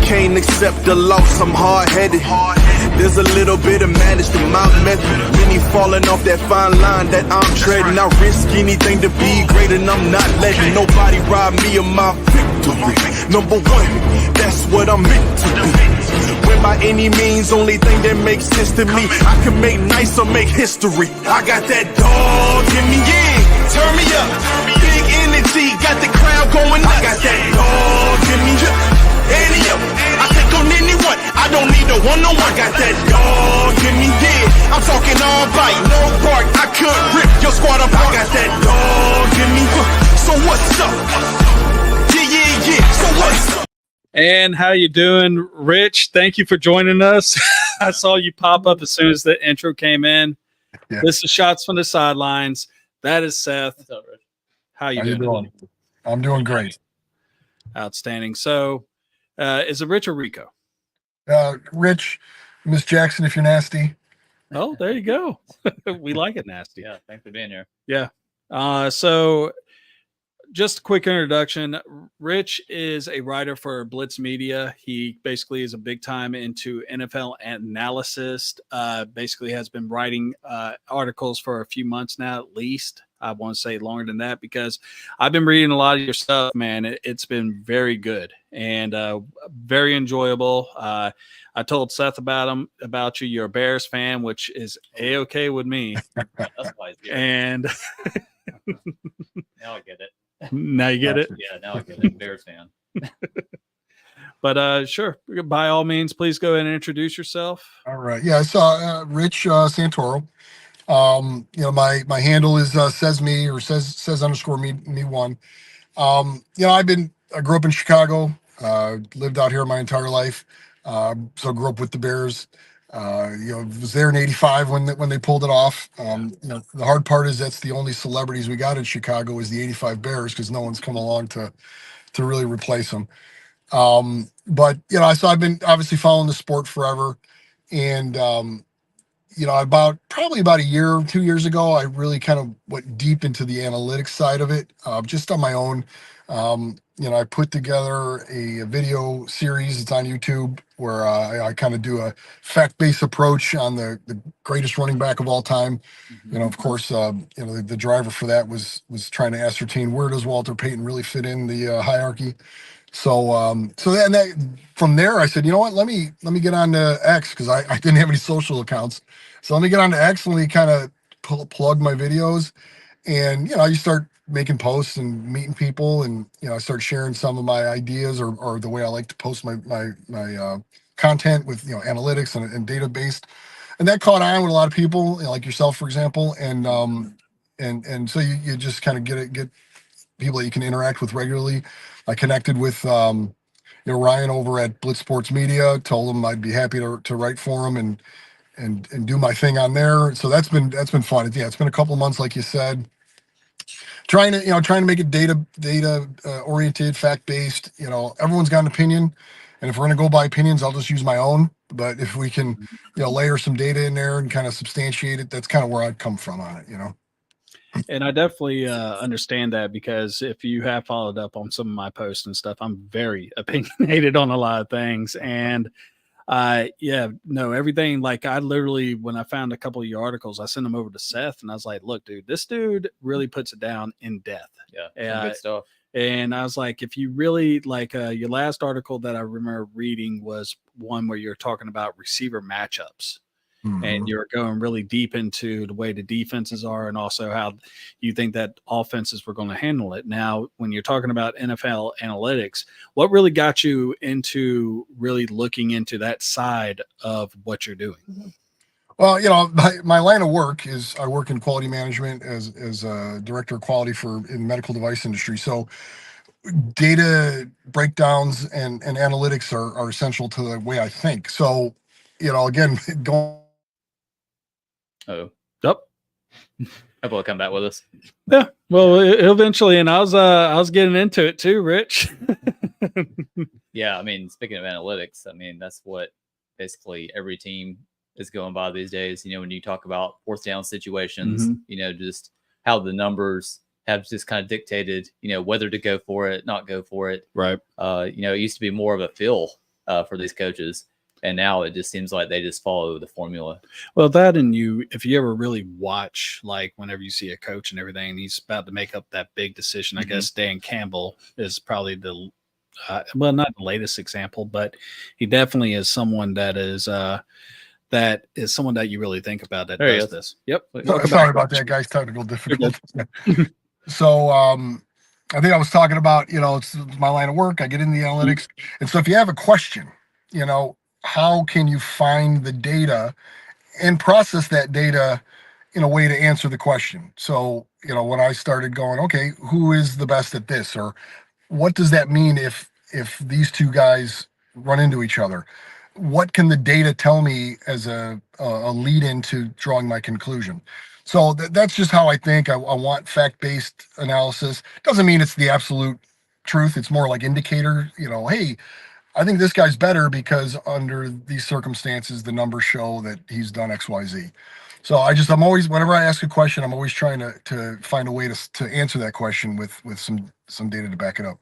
can't accept the loss, I'm hard-headed. There's a little bit of madness to my method. Many falling off that fine line that I'm treading. I risk anything to be great, and I'm not letting nobody rob me of my victory. Number one, that's what I'm meant to be. When by any means, only thing that makes sense to me, I can make nice or make history. I got that dog in me, yeah, turn me up. Big energy, got the crowd going nuts. I got that dog in me, Annie up. I take on anyone, I don't need a one-on-one. I got that dog in me, yeah. I'm talking all bite, no bark. I could rip your squad apart. I got that dog in me, so what's up? Yeah. So what's up? And how you doing, Rich? Thank you for joining us. I saw you pop up as soon as the intro came in. Yeah. This is Shots from the Sidelines. That is Seth. What's up, Rich? How you doing? I'm doing great. Outstanding. So, is it Rich or Rico? Rich, Miss Jackson, if you're nasty. Oh, there you go. We like it nasty. Yeah, thanks for being here. Yeah. So just a quick introduction. Rich is a writer for Blitz Media. He basically is a big time into NFL analysis. Basically has been writing articles for a few months now, at least. I want to say longer than that because I've been reading a lot of your stuff, man. It's been very good and very enjoyable. I told Seth about you. You're a Bears fan, which is A-okay with me. That's why it's good. And now I get it. Now you get it? Yeah, now I get it. Bears fan. But sure, by all means, please go ahead and introduce yourself. All right. Yeah, so Rich Santoro. My handle is says me or says underscore me one. I grew up in Chicago, lived out here my entire life. So grew up with the Bears. Was there in '85 when they pulled it off. The hard part is that's the only celebrities we got in Chicago is the '85 Bears because no one's come along to really replace them. So I've been obviously following the sport forever, and about a year, 2 years ago, I really kind of went deep into the analytics side of it, just on my own. I put together a video series. It's on YouTube where I kind of do a fact-based approach on the greatest running back of all time. Mm-hmm. Of course, the driver for that was trying to ascertain where does Walter Payton really fit in the hierarchy. So from there, I said, you know what, let me get on to X because I didn't have any social accounts. So let me get on to X and let me kind of plug my videos. And, you start making posts and meeting people. And, I start sharing some of my ideas or the way I like to post my content with, analytics and data-based. And that caught on with a lot of people, like yourself, for example. And so you just kind of get people that you can interact with regularly. I connected with Ryan over at Blitz Sports Media, told him I'd be happy to write for him and do my thing on there. So that's been fun. It's been a couple of months, like you said, trying to make it data oriented, fact based. Everyone's got an opinion, and if we're going to go by opinions, I'll just use my own. But if we can, layer some data in there and kind of substantiate it, that's kind of where I'd come from on it. And I definitely understand that because if you have followed up on some of my posts and stuff, I'm very opinionated on a lot of things. And everything. Like I literally, when I found a couple of your articles, I sent them over to Seth and I was like, look, dude, this dude really puts it down in depth. Yeah. Good stuff. And I was like, if you really like your last article that I remember reading was one where you're talking about receiver matchups. Mm-hmm. And you're going really deep into the way the defenses are and also how you think that offenses were going to handle it. Now, when you're talking about NFL analytics, what really got you into really looking into that side of what you're doing? Well, my line of work is I work in quality management as a director of quality in the medical device industry. So data breakdowns and analytics are essential to the way I think. So, again, going. Oh, yep. Hope he'll come back with us. Yeah, well, eventually, and I was getting into it too, Rich. Yeah, speaking of analytics, that's what basically every team is going by these days. When you talk about fourth down situations, mm-hmm. Just how the numbers have just kind of dictated, whether to go for it, not go for it. Right. It used to be more of a feel for these coaches. And now it just seems like they just follow the formula. Well, that and if you ever really watch, like whenever you see a coach and everything, and he's about to make up that big decision, I guess Dan Campbell is probably the, well, not the latest example, but he definitely is someone that is someone that you really think about that does this. Yep. Sorry about that, guys. Technical difficulties. So, I think I was talking about, it's my line of work. I get into the analytics. And so if you have a question, how can you find the data and process that data in a way to answer the question? So, when I started going, okay, who is the best at this? Or what does that mean if these two guys run into each other? What can the data tell me as a lead into drawing my conclusion? So that's just how I think. I want fact-based analysis. Doesn't mean it's the absolute truth. It's more like indicator, hey, I think this guy's better because under these circumstances, the numbers show that he's done X, Y, Z. So I'm always, whenever I ask a question, I'm always trying to find a way to answer that question with some data to back it up.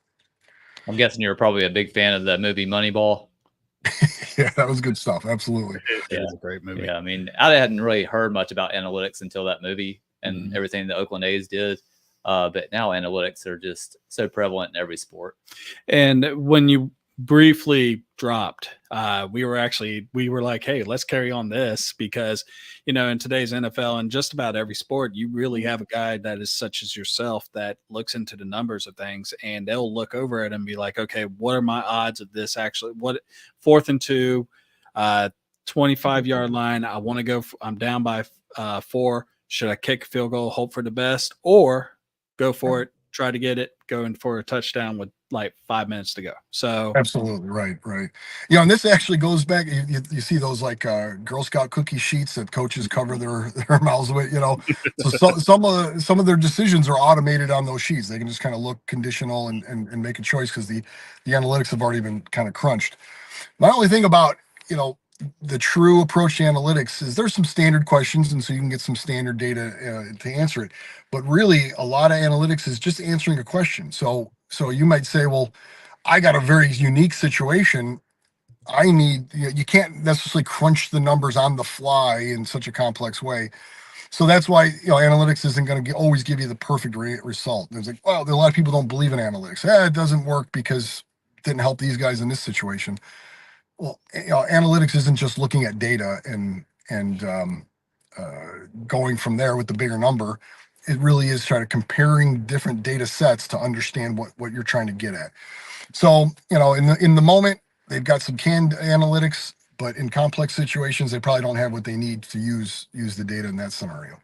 I'm guessing you're probably a big fan of the movie Moneyball. Yeah, that was good stuff. Absolutely. It was a great movie. Yeah, I mean, I hadn't really heard much about analytics until that movie and everything the Oakland A's did. But now analytics are just so prevalent in every sport. And when you briefly dropped, we were like, hey, let's carry on this because, in today's NFL and just about every sport, you really have a guy that is such as yourself that looks into the numbers of things and they'll look over it and be like, okay, what are my odds of this actually? What 4th and 2, 25-yard line? I want to go. I'm down by 4. Should I kick a field goal, hope for the best, or go for it, try to get it, going for a touchdown with like 5 minutes to go? So absolutely right. And this actually goes back. You see those like Girl Scout cookie sheets that coaches cover their mouths with. So some of their decisions are automated on those sheets. They can just kind of look conditional and make a choice because the analytics have already been kind of crunched. My only thing about the true approach to analytics is there's some standard questions, and so you can get some standard data to answer it. But really, a lot of analytics is just answering a question. So you might say, well, I got a very unique situation. I need, you can't necessarily crunch the numbers on the fly in such a complex way. So that's why, analytics isn't going to always give you the perfect result. There's like, well, a lot of people don't believe in analytics. It doesn't work because it didn't help these guys in this situation. Well, analytics isn't just looking at data and going from there with the bigger number. It really is trying to comparing different data sets to understand what you're trying to get at. So, in the moment, they've got some canned analytics, but in complex situations, they probably don't have what they need to use the data in that scenario.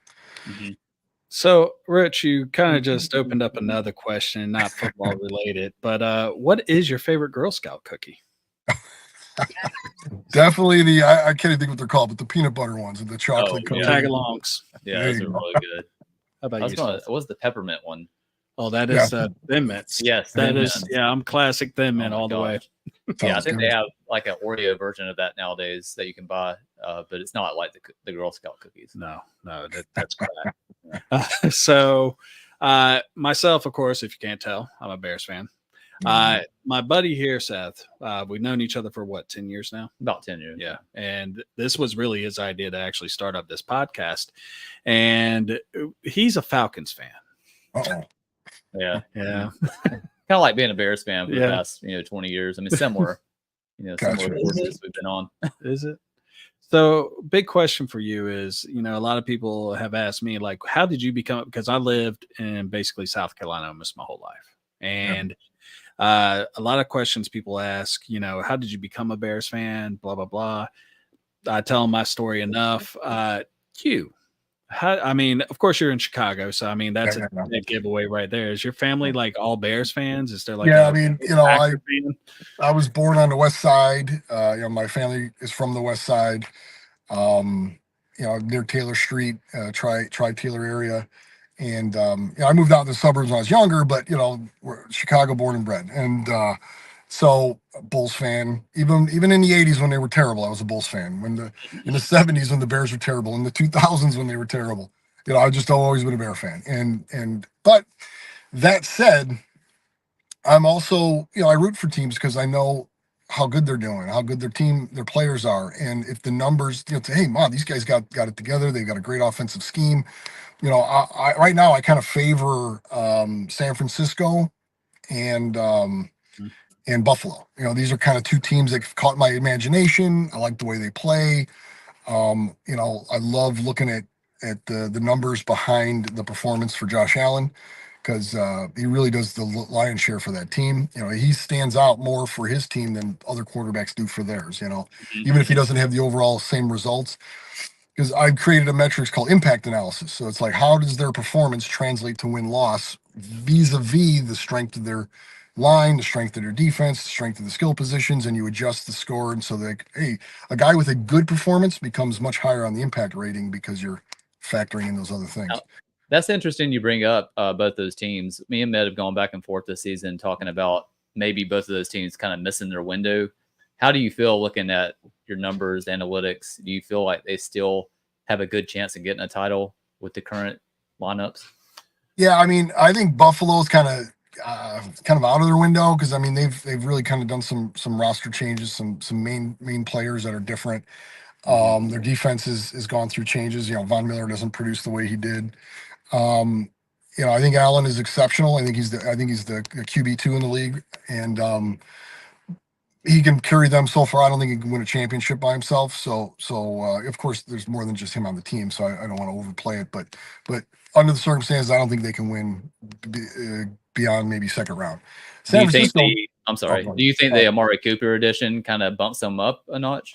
So, Rich, you kind of just opened up another question, not football related, but what is your favorite Girl Scout cookie? Definitely I can't even think what they're called, but the peanut butter ones and the chocolate covered. Tag-alongs. Yeah, those are really good. How about you? What was the peppermint one? Oh, that is Thin Mints. Yes, that is. Yeah, I'm classic Thin Mint all the way. Yeah, I think they have like an Oreo version of that nowadays that you can buy, but it's not like the Girl Scout cookies. No, that's correct. So, myself, of course, if you can't tell, I'm a Bears fan. My buddy here, Seth, we've known each other for 10 years now? About 10 years. Yeah. And this was really his idea to actually start up this podcast. And he's a Falcons fan. Uh-oh. Yeah. Yeah. Kind of like being a Bears fan for the past, 20 years. I mean, similar, similar courses we've been on. Is it? So big question for you is, a lot of people have asked me, like, how did you become, because I lived in basically South Carolina almost my whole life. And a lot of questions people ask, how did you become a Bears fan? Blah, blah, blah. I tell them my story enough. Of course you're in Chicago. So, that's a giveaway right there. Is your family like all Bears fans? Is there like, I was born on the West Side. My family is from the West Side, near Taylor Street, Tri-Taylor area. And, I moved out in the suburbs when I was younger, but, we're Chicago born and bred. And so Bulls fan, even in the 80s when they were terrible, I was a Bulls fan. In the 70s when the Bears were terrible, in the 2000s when they were terrible, I've just always been a Bear fan. But that said, I'm also, I root for teams because I know how good they're doing, how good their players are, and if the numbers, say, hey, wow, these guys got it together. They've got a great offensive scheme. Right now I kind of favor San Francisco and Buffalo. These are kind of two teams that caught my imagination. I like the way they play. I love looking at the numbers behind the performance for Josh Allen, because he really does the lion's share for that team. He stands out more for his team than other quarterbacks do for theirs. Even if he doesn't have the overall same results, because I've created a metrics called impact analysis. So it's like, how does their performance translate to win-loss vis-a-vis the strength of their line, the strength of their defense, the strength of the skill positions, and you adjust the score. And so that, hey, a guy with a good performance becomes much higher on the impact rating because you're factoring in those other things. Now, that's interesting you bring up both those teams. Me and Med have gone back and forth this season talking about maybe both of those teams kind of missing their window. How do you feel looking at your numbers, analytics? Do you feel like they still have a good chance of getting a title with the current lineups? Yeah, I mean, I think Buffalo's kind of out of their window, because I mean they've really kind of done some roster changes, some main players that are different. Their defense has gone through changes. Von Miller doesn't produce the way he did. I think Allen is exceptional. I think he's the QB2 in the league, and he can carry them so far. I don't think he can win a championship by himself. So of course there's more than just him on the team. So I don't want to overplay it, but under the circumstances, I don't think they can win beyond maybe second round. Do you think the Amari Cooper edition kind of bumps them up a notch?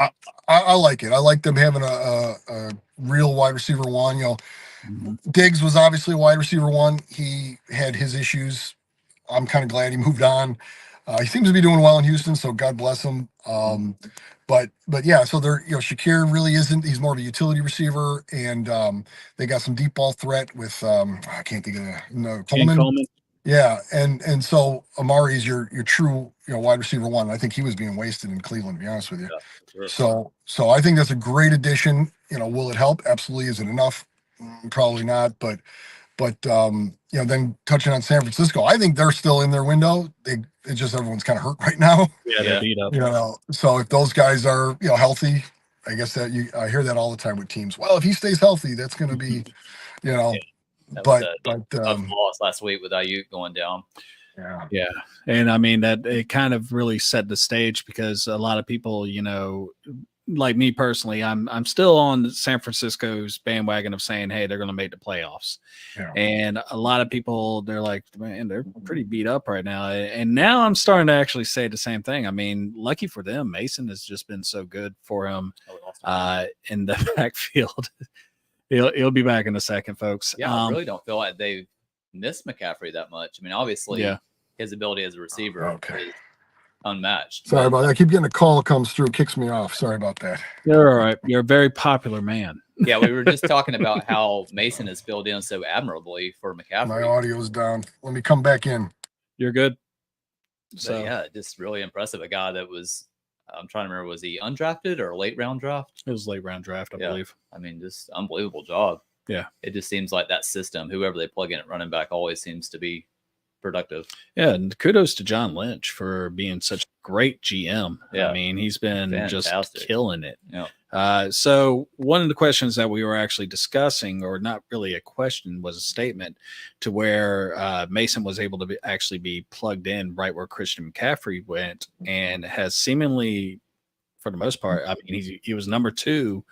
I like it. I like them having a real wide receiver one. Diggs was obviously a wide receiver one. He had his issues. I'm kind of glad he moved on. He seems to be doing well in Houston, so God bless him. But yeah, so they're Shakir really isn't. He's more of a utility receiver, and they got some deep ball threat with I can't think of Coleman. Yeah, and so Amari is your true wide receiver one. I think he was being wasted in Cleveland, to be honest with you. Yeah, sure. So I think that's a great addition. Will it help? Absolutely. Is it enough? Probably not. But then touching on San Francisco, I think they're still in their window. It's just everyone's kind of hurt right now. Yeah, they're beat up. So if those guys are healthy, I guess I hear that all the time with teams. Well, if he stays healthy, that's going to be But loss last week with Ayuk going down. Yeah, and I mean that it kind of really set the stage, because a lot of people, like me personally, I'm still on San Francisco's bandwagon of saying, hey, they're going to make the playoffs. Yeah. And a lot of people, they're like, man, they're pretty beat up right now. And now I'm starting to actually say the same thing. I mean, lucky for them, Mason has just been so good for him in the backfield. He'll be back in a second, folks. Yeah, I really don't feel like they've missed McCaffrey that much. I mean, obviously, his ability as a receiver is unmatched. Sorry about that. I keep getting a call that comes through, kicks me off. Sorry about that. You're all right. You're a very popular man. Yeah, we were just talking about how Mason has filled in so admirably for McCaffrey. My audio's down. Let me come back in. You're good. So yeah, just really impressive. A guy that was, I'm trying to remember, was he undrafted or a late round draft? It was late round draft, I believe. I mean, just unbelievable job. Yeah. It just seems like that system, whoever they plug in at running back, always seems to be productive. Yeah, and kudos to John Lynch for being such a great GM. Yeah. I mean, he's been just killing it. Yeah. So one of the questions that we were actually discussing, or not really a question, was a statement to where Mason was able to actually be plugged in right where Christian McCaffrey went, and has seemingly, for the most part, I mean, he was number 2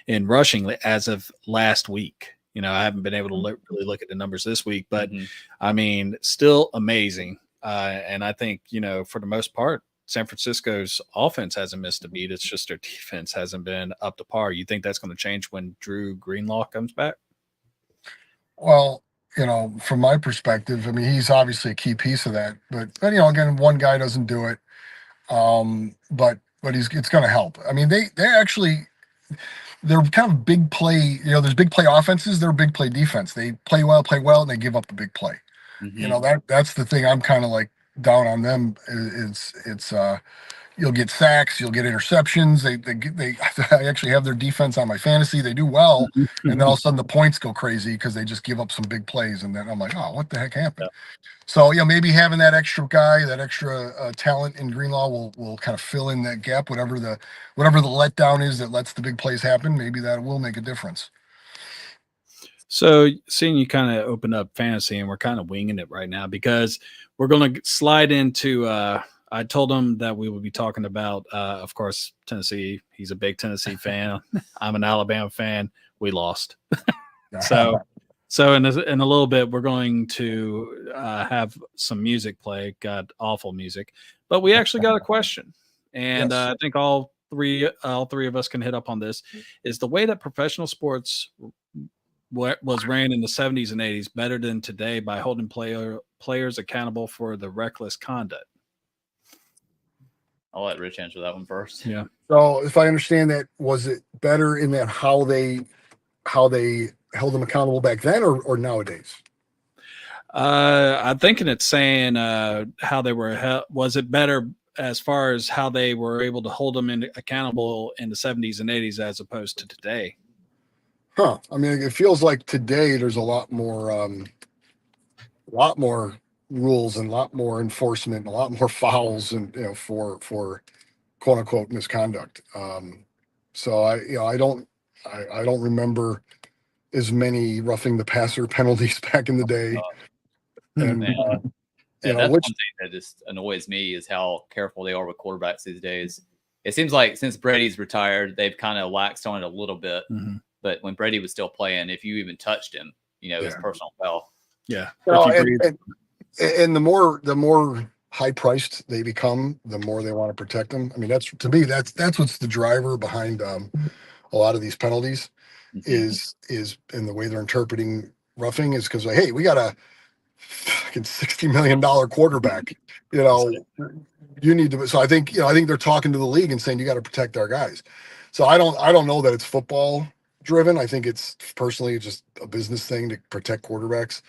in rushing as of last week. I haven't been able to really look at the numbers this week, but I mean, still amazing. And I think, for the most part, San Francisco's offense hasn't missed a beat. It's just their defense hasn't been up to par. You think that's going to change when Drew Greenlaw comes back? Well, from my perspective, I mean, he's obviously a key piece of that. But again, one guy doesn't do it. But it's going to help. I mean, they're kind of big play. There's big play offenses. They're big play defense. They play well, and they give up a big play. That's the thing. I'm kind of like down on them. It's you'll get sacks, you'll get interceptions. I actually have their defense on my fantasy. They do well, and then all of a sudden the points go crazy because they just give up some big plays, and then I'm like, oh, what the heck happened? So maybe having that extra guy, that extra talent in Greenlaw will kind of fill in that gap. Whatever the letdown is that lets the big plays happen, maybe that will make a difference. So seeing you kind of open up fantasy, and we're kind of winging it right now because we're going to slide into I told him that we would be talking about of course Tennessee. He's a big Tennessee fan. I'm an Alabama fan. We lost. So in a little bit we're going to have some music play. Got awful music, but we actually got a question, and Yes. I think all three of us can hit up on this. Is the way that professional sports was ran in the 70s and 80s better than today by holding players accountable for the reckless conduct? I'll let Rich answer that one first. Yeah. So if I understand that, was it better in that how they held them accountable back then or nowadays? I'm thinking it's saying how they were. Was it better as far as how they were able to hold them accountable in the 70s and 80s as opposed to today? Huh. I mean, it feels like today there's a lot more rules and a lot more enforcement and a lot more fouls and for quote unquote misconduct. So I don't remember as many roughing the passer penalties back in the day. And that's one thing that just annoys me is how careful they are with quarterbacks these days. It seems like since Brady's retired, they've kind of laxed on it a little bit. Mm-hmm. But when Brady was still playing, if you even touched him, it was personal foul. Yeah. And the more high priced they become, the more they want to protect them. I mean, that's what's the driver behind a lot of these penalties is in the way they're interpreting roughing is because hey, we got a fucking $60 million quarterback. You need to. So I think they're talking to the league and saying you got to protect our guys. So I don't know that it's football driven. I think it's personally just a business thing to protect quarterbacks.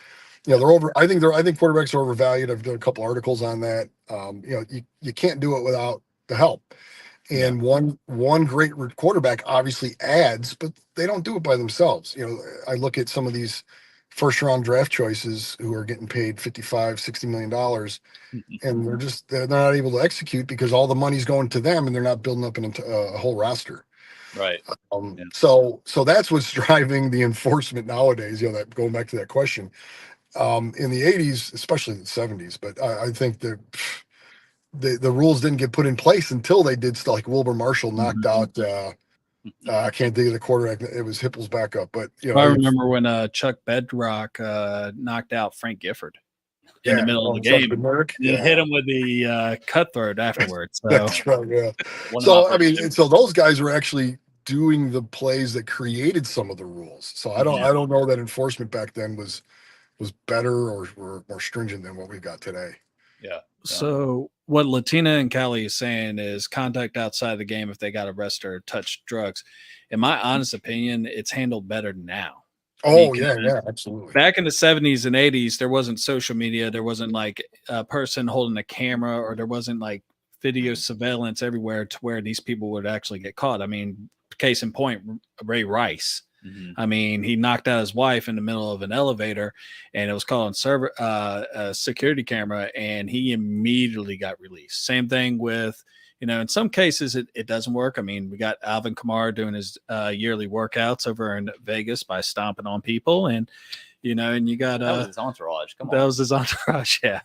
They're over. I think quarterbacks are overvalued. I've done a couple articles on that. You can't do it without the help. And one great quarterback obviously adds, but they don't do it by themselves. I look at some of these first round draft choices who are getting paid $55-60 million, and they're not able to execute because all the money's going to them and they're not building up a whole roster. Right. So that's what's driving the enforcement nowadays. That going back to that question. In the 80s, especially the 70s, but I think the rules didn't get put in place until they did stuff like Wilbur Marshall knocked out. I can't think of the quarterback. It was Hippel's backup, but I remember when Chuck Bedrock knocked out Frank Gifford in the middle of the game. Hit him with the cutthroat afterwards. So. That's right. Yeah. So I mean, so those guys were actually doing the plays that created some of the rules. So I don't know that enforcement back then was better or more stringent than what we've got today. Yeah. So what Latina and Callie is saying is contact outside the game if they got arrested or touched drugs. In my honest opinion, it's handled better now. Oh, yeah, absolutely. Back in the 70s and 80s, there wasn't social media. There wasn't like a person holding a camera, or there wasn't like video surveillance everywhere to where these people would actually get caught. I mean, case in point, Ray Rice. I mean, he knocked out his wife in the middle of an elevator, and it was caught on a security camera, and he immediately got released. Same thing with, in some cases it doesn't work. I mean, we got Alvin Kamara doing his yearly workouts over in Vegas by stomping on people, and and you got that was his entourage. Come on, that was his entourage. Yeah.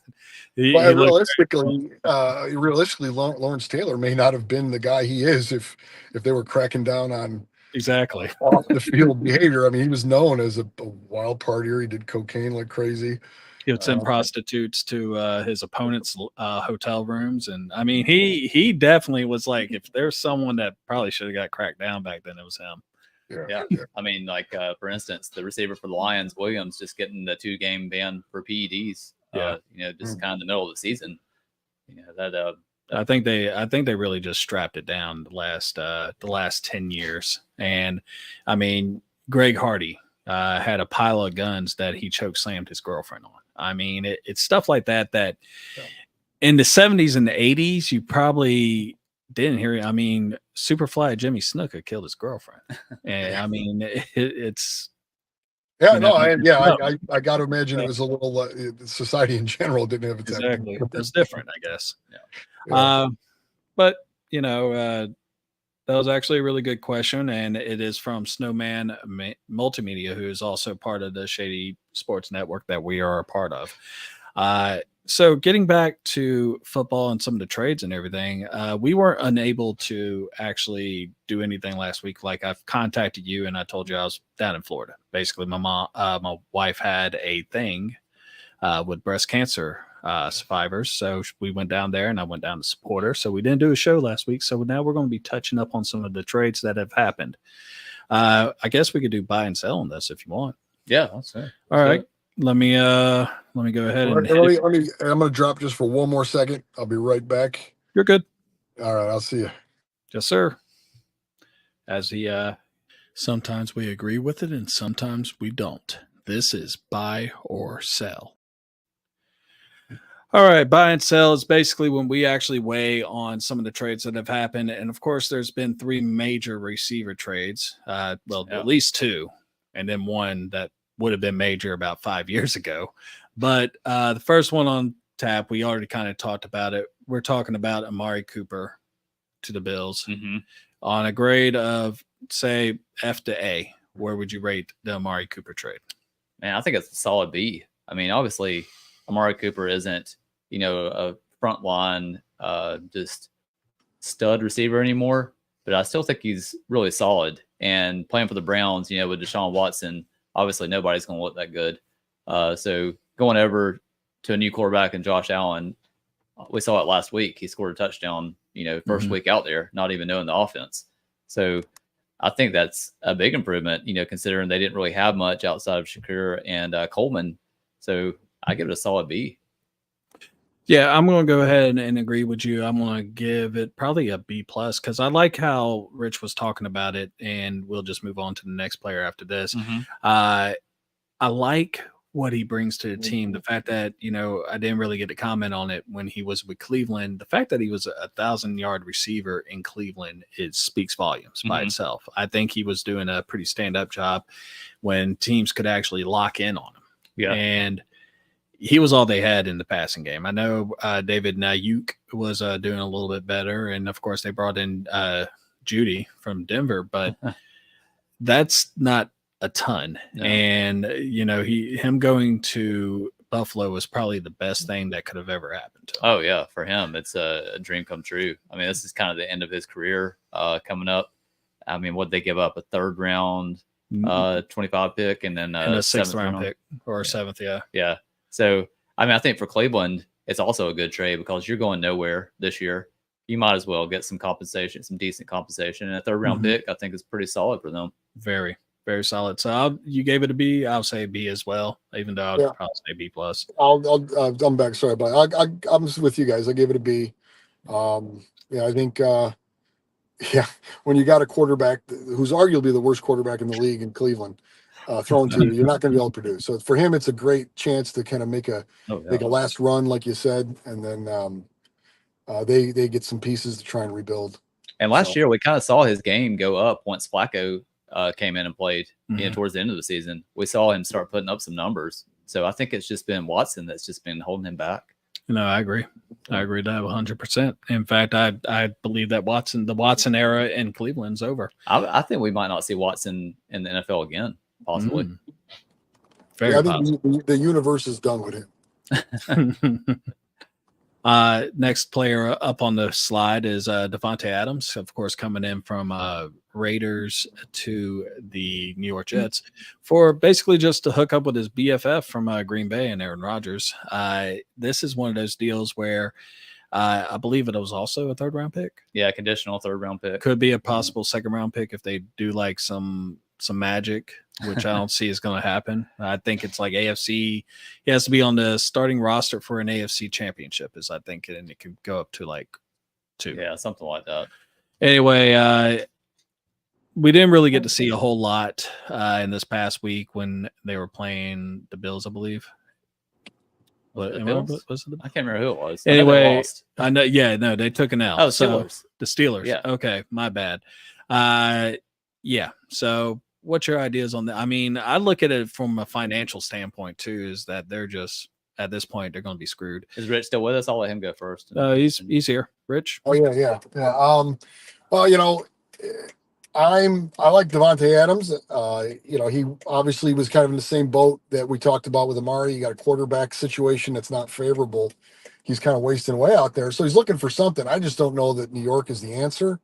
Realistically, Lawrence Taylor may not have been the guy he is if they were cracking down on. Exactly. Off the field behavior. I mean, he was known as a wild partier. He did cocaine like crazy. He would send prostitutes to his opponent's hotel rooms. And I mean, he definitely was like, if there's someone that probably should have got cracked down back then, it was him. Yeah. I mean, like, for instance, the receiver for the Lions, Williams, just getting the 2-game ban for PEDs, just kind of in the middle of the season. I think they really just strapped it down the last 10 years. And I mean, Greg Hardy had a pile of guns that he choke slammed his girlfriend on. I mean, it's stuff like that in the 70s and the 80s, you probably didn't hear it. I mean, Superfly Jimmy Snuka killed his girlfriend. And I mean, it's Yeah, you know, I got to imagine it was a little society in general didn't have it that exactly. It's different, I guess. Yeah. But that was actually a really good question, and it is from Snowman Multimedia, who is also part of the Shady Sports Network that we are a part of. So getting back to football and some of the trades and everything, we weren't unable to actually do anything last week. Like I've contacted you and I told you I was down in Florida. Basically, my wife had a thing with breast cancer survivors. So we went down there and I went down to support her. So we didn't do a show last week. So now we're going to be touching up on some of the trades that have happened. I guess we could do buy and sell on this if you want. Yeah, that's fair. All right. Let me go ahead and I'm going to drop just for one more second. I'll be right back. You're good. All right, I'll see you. Yes, sir. As he sometimes we agree with it and sometimes we don't. This is buy or sell. All right, buy and sell is basically when we actually weigh on some of the trades that have happened. And of course, there's been 3 major receiver trades. At least 2, and then one that would have been major about 5 years ago. But the first one on tap, we already kind of talked about it. We're talking about Amari Cooper to the Bills on a grade of, say, F to A. Where would you rate the Amari Cooper trade? Man, I think it's a solid B. I mean, obviously, Amari Cooper isn't, a front line, just stud receiver anymore, but I still think he's really solid. And playing for the Browns, with Deshaun Watson, obviously nobody's going to look that good. So going over to a new quarterback and Josh Allen, we saw it last week. He scored a touchdown, first week out there, not even knowing the offense. So I think that's a big improvement, considering they didn't really have much outside of Shakur and Coleman. So I give it a solid B. Yeah, I'm going to go ahead and agree with you. I'm going to give it probably a B plus because I like how Rich was talking about it, and we'll just move on to the next player after this. I like what he brings to the team. The fact that, I didn't really get to comment on it when he was with Cleveland. The fact that he was a 1,000-yard receiver in Cleveland, it speaks volumes by itself. I think he was doing a pretty stand-up job when teams could actually lock in on him. Yeah. And he was all they had in the passing game. I know David Nayuk was doing a little bit better. And of course they brought in Judy from Denver, but that's not a ton. No. And, him going to Buffalo was probably the best thing that could have ever happened to him. Oh yeah. For him, it's a dream come true. I mean, this is kind of the end of his career coming up. I mean, what they give up, a 3rd round 25 pick and then a 6th round pick or a 7th. Yeah. Yeah. So, I mean, I think for Cleveland, it's also a good trade because you're going nowhere this year. You might as well get some compensation, some decent compensation. And a 3rd round pick, I think, is pretty solid for them. Very, very solid. So you gave it a B. I'll say B as well, even though I'd probably say B plus. I'm back. Sorry, but I'm with you guys. I gave it a B. I think, when you got a quarterback who's arguably the worst quarterback in the league in Cleveland, thrown to you, you're not going to be able to produce. So for him, it's a great chance to kind of make a last run, like you said, and then they get some pieces to try and rebuild. And last year, we kind of saw his game go up once Flacco came in and played towards the end of the season. We saw him start putting up some numbers. So I think it's just been Watson that's just been holding him back. No, I agree. I agree with that 100%. In fact, I believe that the Watson era in Cleveland's over. I think we might not see Watson in the NFL again. Possibly. I think the universe is done with him. Next player up on the slide is Devontae Adams, of course, coming in from Raiders to the New York Jets for basically just to hook up with his BFF from Green Bay and Aaron Rodgers. This is one of those deals where I believe it was also a 3rd round pick. Yeah, conditional 3rd round pick. Could be a possible 2nd round pick if they do like some magic, which I don't see is going to happen. I think it's like AFC. He has to be on the starting roster for an AFC championship, I think, and it could go up to like 2. Yeah, something like that. Anyway, we didn't really get to see a whole lot in this past week when they were playing the Bills, I believe. What, The am Bills? was it the I can't remember who it was. I know they Anyway, lost. I know. Yeah, no, they took an L. Oh, So, Steelers. the Steelers. Yeah. Okay, my bad. Yeah. So, what's your ideas on that? I mean, I look at it from a financial standpoint too. Is that they're just at this point they're going to be screwed. Is Rich still with us? I'll let him go first. He's here, Rich. Oh yeah. Well, I like Devontae Adams. He obviously was kind of in the same boat that we talked about with Amari. You got a quarterback situation that's not favorable. He's kind of wasting away out there. So he's looking for something. I just don't know that New York is the answer.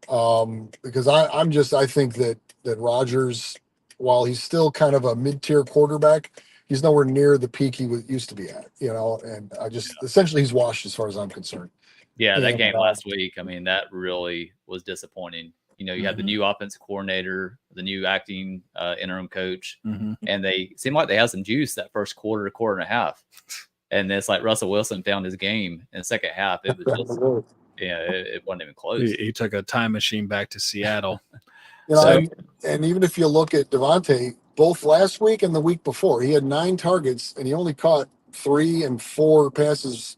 Because I think that Rodgers, while he's still kind of a mid-tier quarterback, he's nowhere near the peak he used to be at, and essentially he's washed as far as I'm concerned. Yeah, that game last week, I mean, that really was disappointing. You had the new offensive coordinator, the new acting interim coach, and they seemed like they had some juice that first quarter and a half. And it's like Russell Wilson found his game in the second half. It was just, it wasn't even close. He took a time machine back to Seattle. And even if you look at Devontae, both last week and the week before, he had 9 targets and he only caught 3 and 4 passes,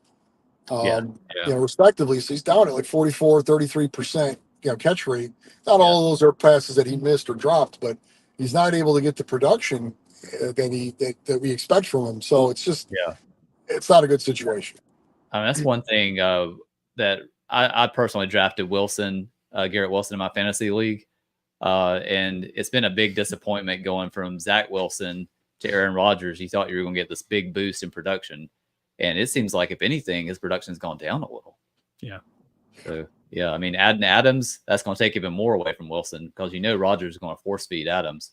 respectively. So he's down at like 44, 33%. Catch rate. Not all of those are passes that he missed or dropped, but he's not able to get the production that we expect from him. So it's just, it's not a good situation. I mean, that's one thing that I personally drafted Garrett Wilson in my fantasy league. And it's been a big disappointment going from Zach Wilson to Aaron Rodgers. You thought you were going to get this big boost in production. And it seems like, if anything, his production's gone down a little. Yeah. So, yeah, I mean, adding Adams, that's going to take even more away from Wilson because Rodgers is going to force feed Adams.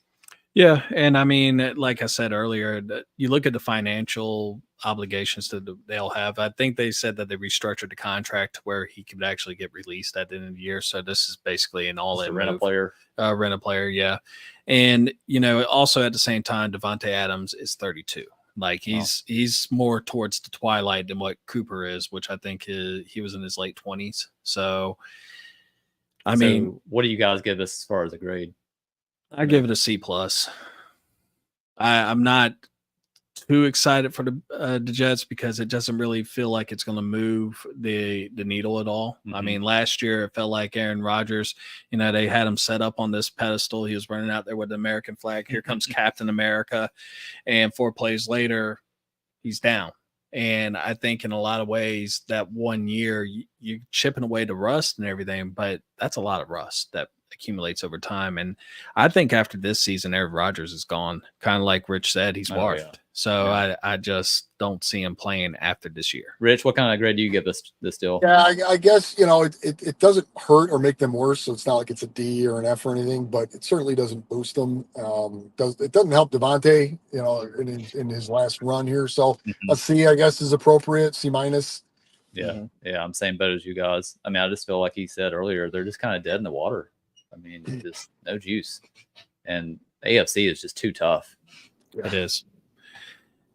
Yeah, and I mean, like I said earlier, you look at the financial obligations that they'll have. I think they said that they restructured the contract where he could actually get released at the end of the year. So this is basically an all-in rent a player. Rent a player, yeah. And also at the same time, Devontae Adams is 32. Like he's more towards the twilight than what Cooper is, which I think he was in his late 20s. So, I mean, what do you guys give us as far as a grade? I give it a C+. I'm not too excited for the Jets because it doesn't really feel like it's going to move the needle at all. I mean, last year it felt like Aaron Rodgers, they had him set up on this pedestal. He was running out there with the American flag. Here comes Captain America. And 4 plays later, he's down. And I think in a lot of ways that 1 year you're chipping away the rust and everything, but that's a lot of rust that accumulates over time. And I think after this season, Aaron Rodgers is gone. Kind of like Rich said, he's washed. Yeah. So I just don't see him playing after this year. Rich, what kind of grade do you give this deal? Yeah, I guess, it doesn't hurt or make them worse. So it's not like it's a D or an F or anything, but it certainly doesn't boost them. It doesn't help Devontae, in his last run here. So a C, I guess, is appropriate. C-. Yeah. Yeah. I'm saying boat as you guys. I mean, I just feel like he said earlier, they're just kind of dead in the water. I mean, just no juice. And AFC is just too tough. It is.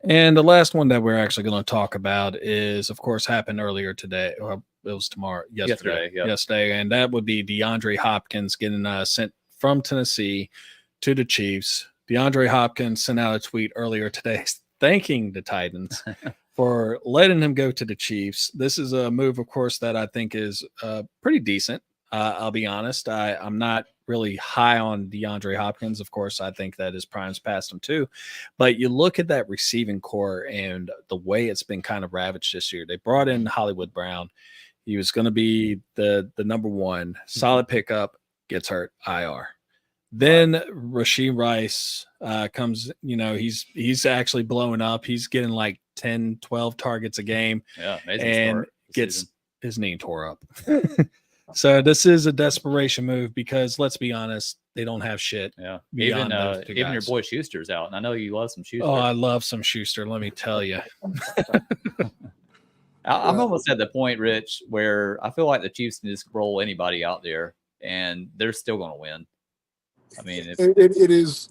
And the last one that we're actually going to talk about is, of course, happened earlier today. Or it was yesterday. And that would be DeAndre Hopkins getting sent from Tennessee to the Chiefs. DeAndre Hopkins sent out a tweet earlier today thanking the Titans for letting him go to the Chiefs. This is a move, of course, that I think is pretty decent. I'll be honest. I'm not really high on DeAndre Hopkins. Of course, I think that his prime's past him too. But you look at that receiving core and the way it's been kind of ravaged this year. They brought in Hollywood Brown. He was going to be the number one. Solid pickup, gets hurt, IR. Then Rashee Rice comes, he's actually blowing up. He's getting like 10, 12 targets a game. Yeah, amazing and gets his knee tore up. So this is a desperation move because let's be honest, they don't have shit. Yeah. Even your boy Schuster's out. And I know you love some Schuster. Oh, I love some Schuster. Let me tell you. I'm almost at the point, Rich, where I feel like the Chiefs can just roll anybody out there and they're still going to win. I mean, it is.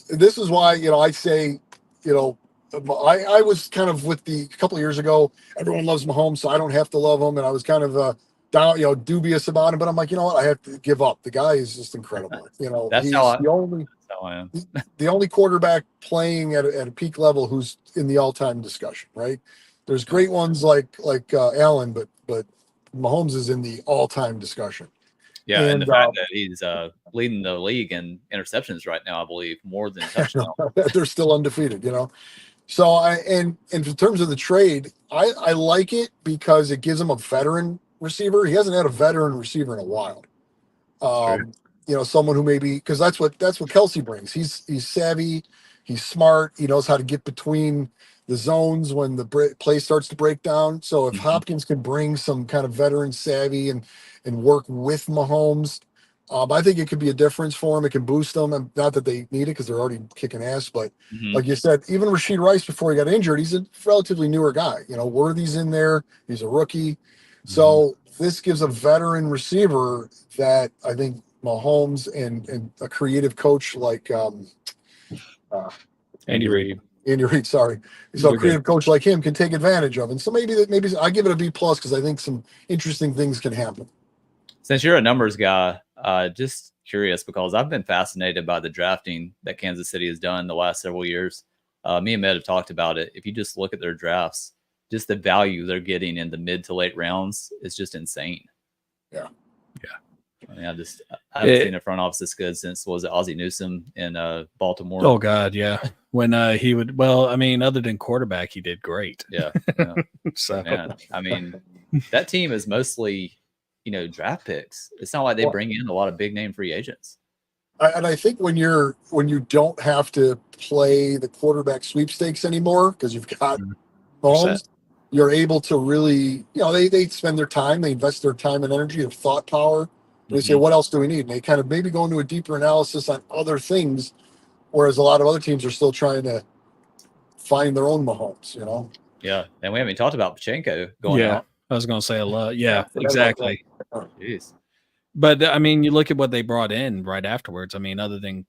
This is why, I say, I was kind of with a couple of years ago, everyone loves Mahomes, so I don't have to love him. And I was kind of down, dubious about him, but I'm like, you know what? I have to give up. The guy is just incredible. That's He's how I, the only that's how I am. the only quarterback playing at a peak level who's in the all-time discussion, right? There's great ones like Allen, but Mahomes is in the all-time discussion. Yeah, and the fact that he's leading the league in interceptions right now, I believe, more than touchdowns. They're still undefeated, So in terms of the trade, I like it because it gives him a veteran receiver. He hasn't had a veteran receiver in a while. True. Someone who maybe, because that's what Kelsey brings. He's savvy, he's smart, he knows how to get between the zones when the play starts to break down. So if Hopkins can bring some kind of veteran savvy and work with Mahomes, I think it could be a difference for him. It can boost them, and not that they need it because they're already kicking ass. But like you said, even Rashid Rice before he got injured, he's a relatively newer guy. Worthy's in there; he's a rookie. So this gives a veteran receiver that I think Mahomes and a creative coach like Andy Reid. Andy Reid, sorry. So a creative coach like him can take advantage of. And so maybe I give it a B+ because I think some interesting things can happen. Since you're a numbers guy, just curious because I've been fascinated by the drafting that Kansas City has done the last several years. Me and Med have talked about it. If you just look at their drafts, just the value they're getting in the mid to late rounds is just insane. Yeah. I mean, I haven't seen a front office this good since, was it Ozzie Newsome in Baltimore? Oh God, yeah. When he would, other than quarterback, he did great. Yeah. So man, I mean, that team is mostly, draft picks. It's not like they bring in a lot of big name free agents. And I think when you don't have to play the quarterback sweepstakes anymore because you've got Mahomes, you're able to really, they spend their time, they invest their time and energy, their thought power. They say, what else do we need? And they kind of maybe go into a deeper analysis on other things, whereas a lot of other teams are still trying to find their own Mahomes, Yeah, and we haven't talked about Pachenko going out. I was going to say a lot. Yeah, exactly. Jeez. But you look at what they brought in right afterwards. Other than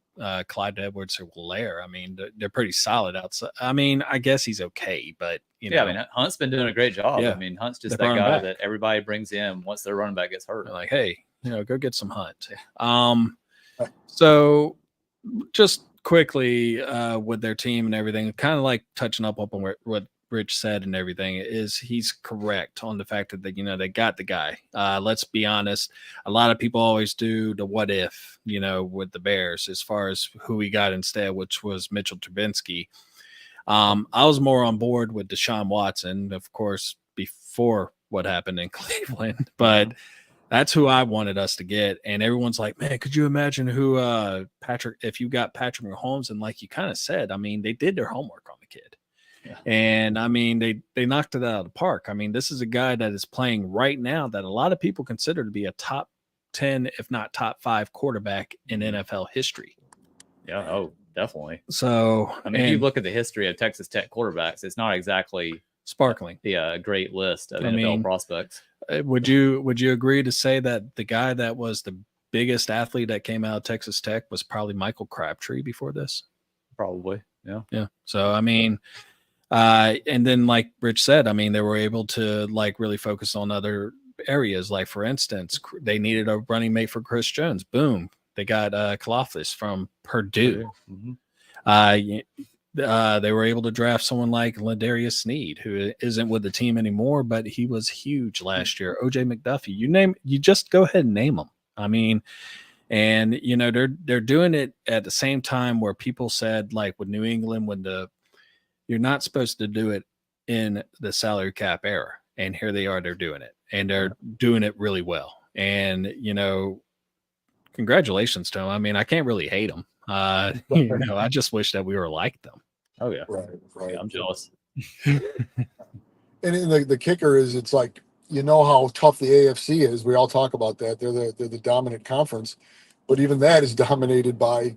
Clyde Edwards-Helaire, they're pretty solid outside. I guess he's okay, but Hunt's been doing a great job. Yeah. Hunt's just that guy that everybody brings in once their running back gets hurt. They're like, hey, go get some Hunt. So just quickly with their team and everything, kind of like touching up on what Rich said and everything, is he's correct on the fact that they got the guy. Let's be honest, a lot of people always do the what if, with the Bears as far as who we got instead, which was Mitchell Trubisky. I was more on board with Deshaun Watson, of course, before what happened in Cleveland, but that's who I wanted us to get. And everyone's like, man, could you imagine who if you got Patrick Mahomes? And like you kind of said, they did their homework on the kid. Yeah. And they knocked it out of the park. This is a guy that is playing right now that a lot of people consider to be a top 10, if not top 5 quarterback in NFL history. Yeah. Oh, definitely. So, if you look at the history of Texas Tech quarterbacks, it's not exactly sparkling. Yeah, great list of NFL prospects. Would you agree to say that the guy that was the biggest athlete that came out of Texas Tech was probably Michael Crabtree before this? Probably. Yeah. Yeah. So, and then like Rich said, they were able to really focus on other areas. Like for instance, they needed a running mate for Chris Jones. Boom. They got Kalafdis from Purdue. They were able to draft someone like Ladarius Sneed, who isn't with the team anymore, but he was huge last year. OJ McDuffie, you just go ahead and name them. And they're doing it at the same time where people said, like with New England, you're not supposed to do it in the salary cap era. And here they are, they're doing it, and they're doing it really well. And, congratulations to them. I can't really hate them. I just wish that we were like them. Oh yeah. Right. Yeah, I'm jealous. And the kicker is, it's like, how tough the AFC is. We all talk about that. They're the dominant conference, but even that is dominated by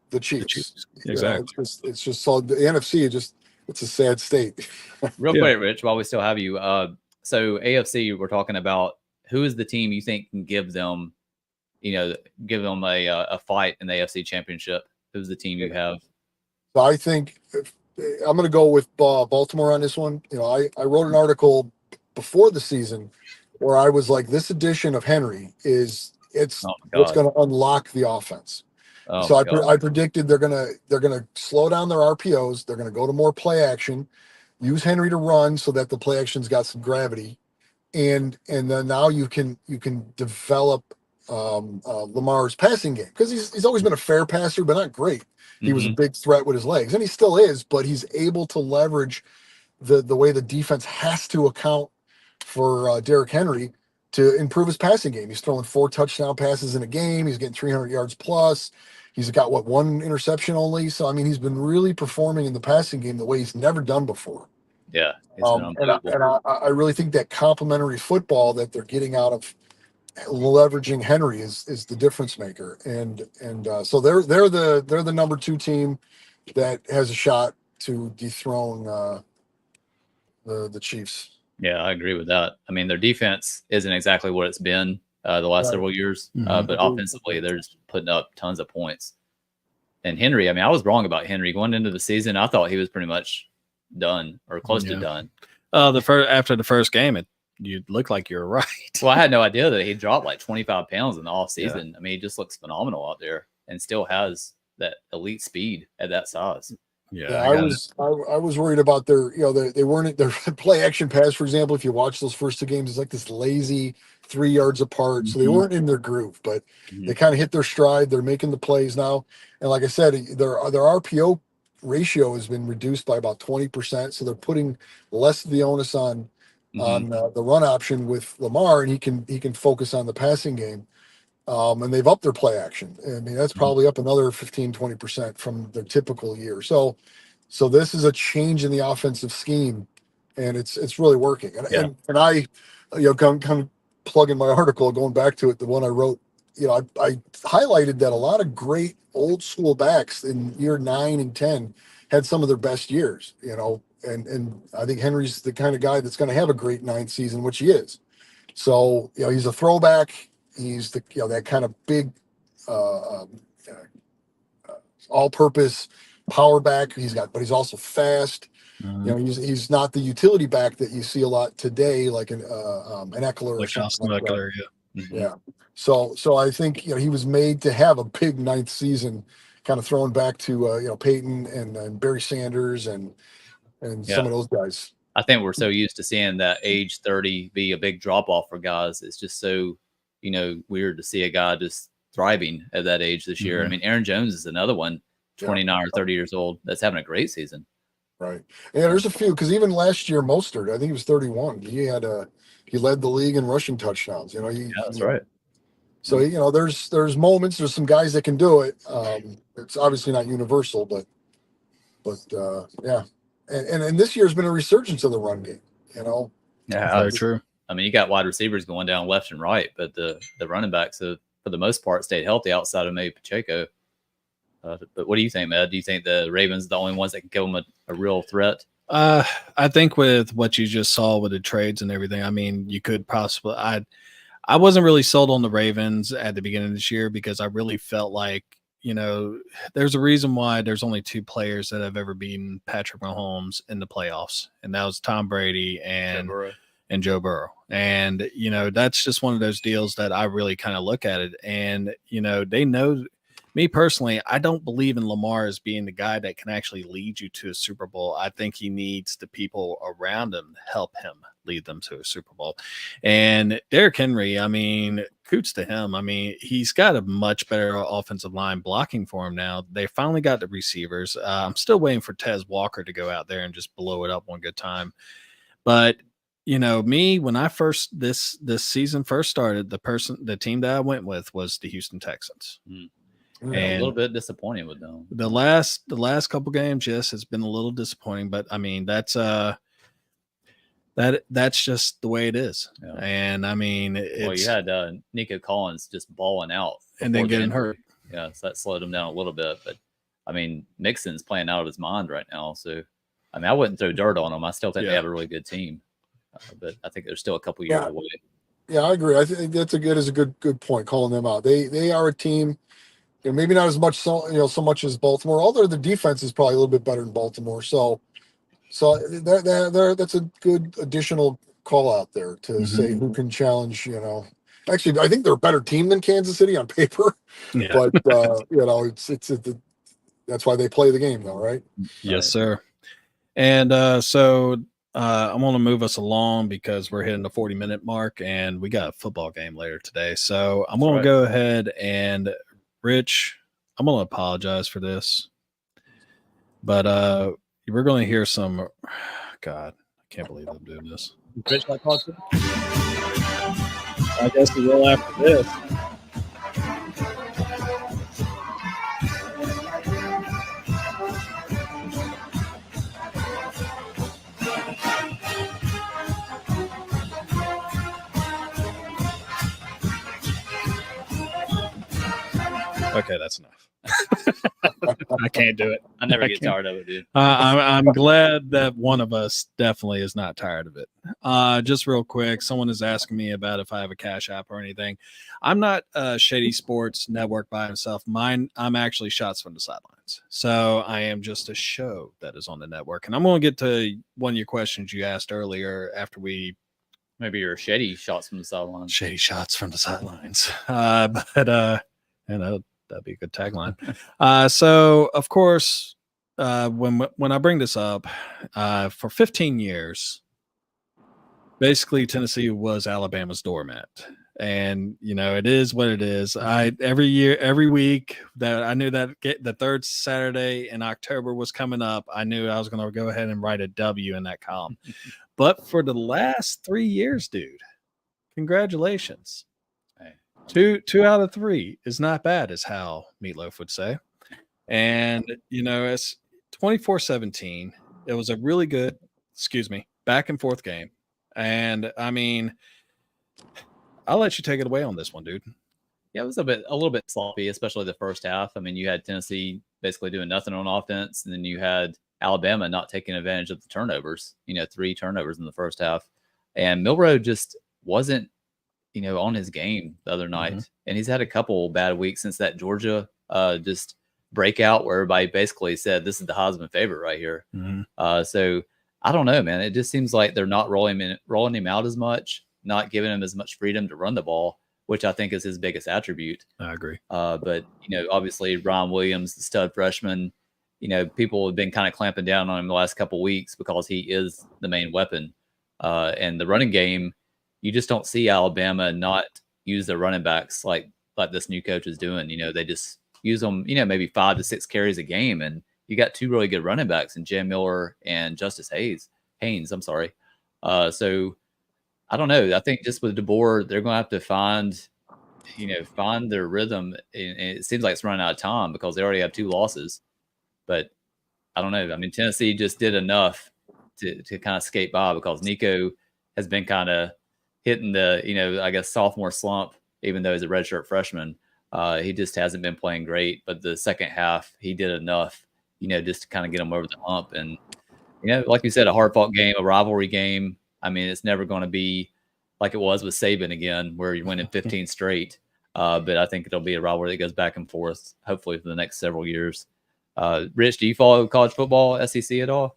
the Chiefs. Exactly. It's just so the NFC it's a sad state. Real quick, Rich, while we still have you, so AFC, we're talking about who is the team you think can give them a fight in the AFC Championship? Who's the team you have? So I think I'm going to go with Baltimore on this one. I wrote an article before the season where I was like, this addition of Henry it's Oh my what's God. going to unlock the offense. Oh So my God. I predicted they're gonna slow down their RPOs. They're gonna go to more play action, use Henry to run so that the play action's got some gravity, and then now you can develop Lamar's passing game, because he's always been a fair passer, but not great. He was a Mhm. big threat with his legs, and he still is, but he's able to leverage the way the defense has to account for Derrick Henry to improve his passing game. He's throwing 4 touchdown passes in a game. He's getting 300 yards plus. He's got one interception only. So I mean, he's been really performing in the passing game the way he's never done before. Yeah, it's been unbelievable. I really think that complementary football that they're getting out of leveraging Henry is the difference maker. So they're the number 2 team that has a shot to dethrone the Chiefs. Yeah, I agree with that. I mean, their defense isn't exactly what it's been the last Right. several years, Mhm. but offensively, they're just putting up tons of points. And Henry, I mean, I was wrong about Henry going into the season. I thought he was pretty much done or close to Yeah. done. After the first game, you look like you're right. Well, I had no idea that he dropped like 25 pounds in the off season. I mean, he just looks phenomenal out there and still has that elite speed at that size. Yeah, I was worried about their, they weren't their play action pass, for example. If you watch those first 2 games, it's like this lazy 3 yards apart. So they Mhm. weren't in their groove, but Mhm. they kind of hit their stride. They're making the plays now. And like I said, their RPO ratio has been reduced by about 20%. So they're putting less of the onus on the run option with Lamar, and he can focus on the passing game. And they've upped their play action. I mean, that's probably up another 15-20% from their typical year. So this is a change in the offensive scheme, and it's really working. And I, kind of plugging my article, going back to it, the one I wrote, I highlighted that a lot of great old school backs in year 9 and 10 had some of their best years, and I think Henry's the kind of guy that's going to have a great 9th season, which he is. So, he's a throwback. He's that kind of big, all-purpose power back. But he's also fast. Mhm. He's not the utility back that you see a lot today, like an Eckler or Like something Austin like that. Eckler, yeah. Mhm. Yeah. So I think he was made to have a big 9th season, kind of throwing back to Peyton and Barry Sanders and some of those guys. I think we're so used to seeing that age 30 be a big drop off for guys. It's just so, weird to see a guy just thriving at that age this year. I Mhm. mean, Aaron Jones is another one, 29 or 30 years old, that's having a great season. Right. Yeah, there's a few, because even last year, Mostert, I think he was 31. He led the league in rushing touchdowns. Yeah, that's right. So there's moments. There's some guys that can do it. It's obviously not universal, but yeah. And this year's been a resurgence of the run game. Yeah, Very true. I mean, you got wide receivers going down left and right, but the running backs have, for the most part, stayed healthy outside of maybe Pacheco. But what do you think, Matt? Do you think the Ravens are the only ones that can give them a real threat? I think with what you just saw with the trades and everything, I mean, you could possibly. I wasn't really sold on the Ravens at the beginning of this year, because I really felt like, there's a reason why there's only 2 players that have ever beaten Patrick Mahomes in the playoffs, and that was Tom Brady and Joe Burrow. And, that's just one of those deals that I really kind of look at it. And, they know me personally, I don't believe in Lamar as being the guy that can actually lead you to a Super Bowl. I think he needs the people around him to help him lead them to a Super Bowl. And Derrick Henry, I mean, coots to him. I mean, he's got a much better offensive line blocking for him now. They finally got the receivers. I'm still waiting for Tez Walker to go out there and just blow it up one good time. But when I this season first started, the team that I went with was the Houston Texans. And a little bit disappointing with them. The last couple games, yes, it's been a little disappointing, but I mean, that's just the way it is. Yeah. And I mean, you had Nico Collins just balling out and then getting hurt. Yeah, so that slowed him down a little bit. But I mean, Mixon's playing out of his mind right now. So I mean, I wouldn't throw dirt on them. I still think they have a really good team, but I think they're still a couple years away. Yeah, I agree. I think that's a good point, calling them out. They are a team. Maybe not as much so much as Baltimore. Although the defense is probably a little bit better than Baltimore. So that's a good additional call out there to say who can challenge. Actually, I think they're a better team than Kansas City on paper, Yeah. but it's that's why they play the game, though, right? Yes, sir. And so I'm going to move us along because we're hitting the 40-minute mark and we got a football game later today. So I'm going to go ahead and, Rich, I'm going to apologize for this. But we're going to hear some, God, I can't believe I'm doing this. Rich like college football? I guess we will after this. Okay, that's enough. I can't do it. I never get tired of it, dude. I'm glad that one of us definitely is not tired of it. Just real quick, someone is asking me about if I have a Cash App or anything. I'm not Shady Sports Network by himself. I'm actually Shots from the Sidelines. So I am just a show that is on the network. And I'm going to get to one of your questions you asked earlier after we. Maybe your Shady Shots from the Sidelines. Shady Shots from the Sidelines. That'd be a good tagline. So, of course, when I bring this up, for 15 years, basically Tennessee was Alabama's doormat, and it is what it is. Every week that I knew that the third Saturday in October was coming up, I knew I was going to go ahead and write a W in that column. But for the last 3 years, dude, congratulations. Two out of 3 is not bad, is how Meatloaf would say. And, it's 24-17. It was a really good, back and forth game. And, I mean, I'll let you take it away on this one, dude. Yeah, it was a little bit sloppy, especially the first half. I mean, you had Tennessee basically doing nothing on offense, and then you had Alabama not taking advantage of the turnovers, 3 turnovers in the first half. And Milroe just wasn't, on his game the other night. And he's had a couple bad weeks since that Georgia just breakout where everybody basically said, this is the Heisman favorite right here. So I don't know, man. It just seems like they're not rolling him out as much, not giving him as much freedom to run the ball, which I think is his biggest attribute. I agree. But, obviously Ryan Williams, the stud freshman, people have been kind of clamping down on him the last couple weeks because he is the main weapon. And the running game, you just don't see Alabama not use their running backs like this new coach is doing. They just use them, maybe 5 to 6 carries a game. And you got 2 really good running backs in Jam Miller and Justice Haynes. I'm sorry. So I don't know. I think just with DeBoer, they're going to have to find their rhythm. And it seems like it's running out of time because they already have 2 losses. But I don't know. I mean, Tennessee just did enough to kind of skate by because Nico has been kind of hitting the, I guess, sophomore slump, even though he's a redshirt freshman. He just hasn't been playing great. But the second half, he did enough, just to kind of get him over the hump. And, like you said, a hard-fought game, a rivalry game. I mean, it's never going to be like it was with Saban again, where you're winning 15 straight. But I think it'll be a rivalry that goes back and forth, hopefully for the next several years. Rich, do you follow college football, SEC at all?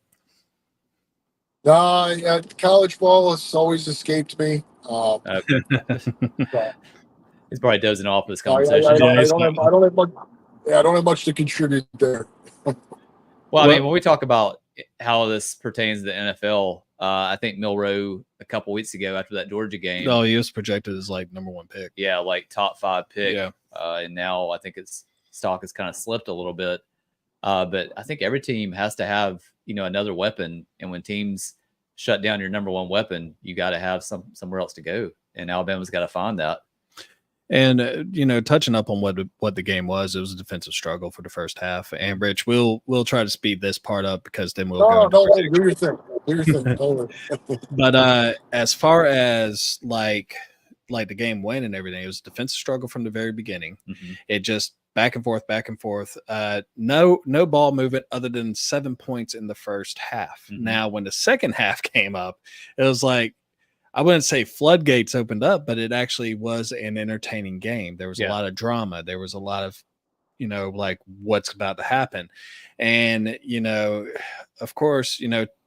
Yeah, college ball has always escaped me. He's probably dozing off this I conversation. don't have much to contribute there. Well, I mean, when we talk about how this pertains to the NFL, I think Milroe a couple weeks ago after that Georgia game. Oh, he was projected as like number 1 pick. Yeah, like top 5 pick. Yeah. And now I think its stock has kind of slipped a little bit. But I think every team has to have, another weapon. And when teams shut down your number 1 weapon, you got to have somewhere else to go. And Alabama's got to find that. And touching up on what the game was, it was a defensive struggle for the first half. And Rich, we'll try to speed this part up because then we'll go. Do your thing. But as far as like the game went and everything, it was a defensive struggle from the very beginning. It just back and forth. No ball movement other than 7 points in the first half. Now, when the second half came up, it was like, I wouldn't say floodgates opened up, but it actually was an entertaining game. There was a lot of drama. There was a lot of, like what's about to happen. And, of course,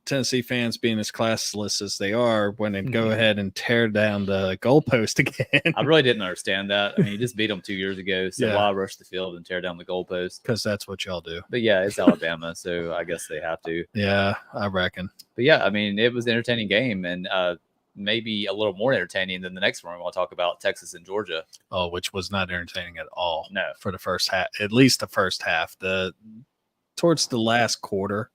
Tennessee fans, being as classless as they are, when they go ahead and tear down the goalpost again. I really didn't understand that. I mean, you just beat them 2 years ago, so why rush the field and tear down the goalpost? Because that's what y'all do. But yeah, it's Alabama, so I guess they have to. Yeah, I reckon. But yeah, I mean, it was an entertaining game, and maybe a little more entertaining than the next one we want to talk about, Texas and Georgia. Oh, which was not entertaining at all. No, for the first half, at least the first half. Towards the last quarter,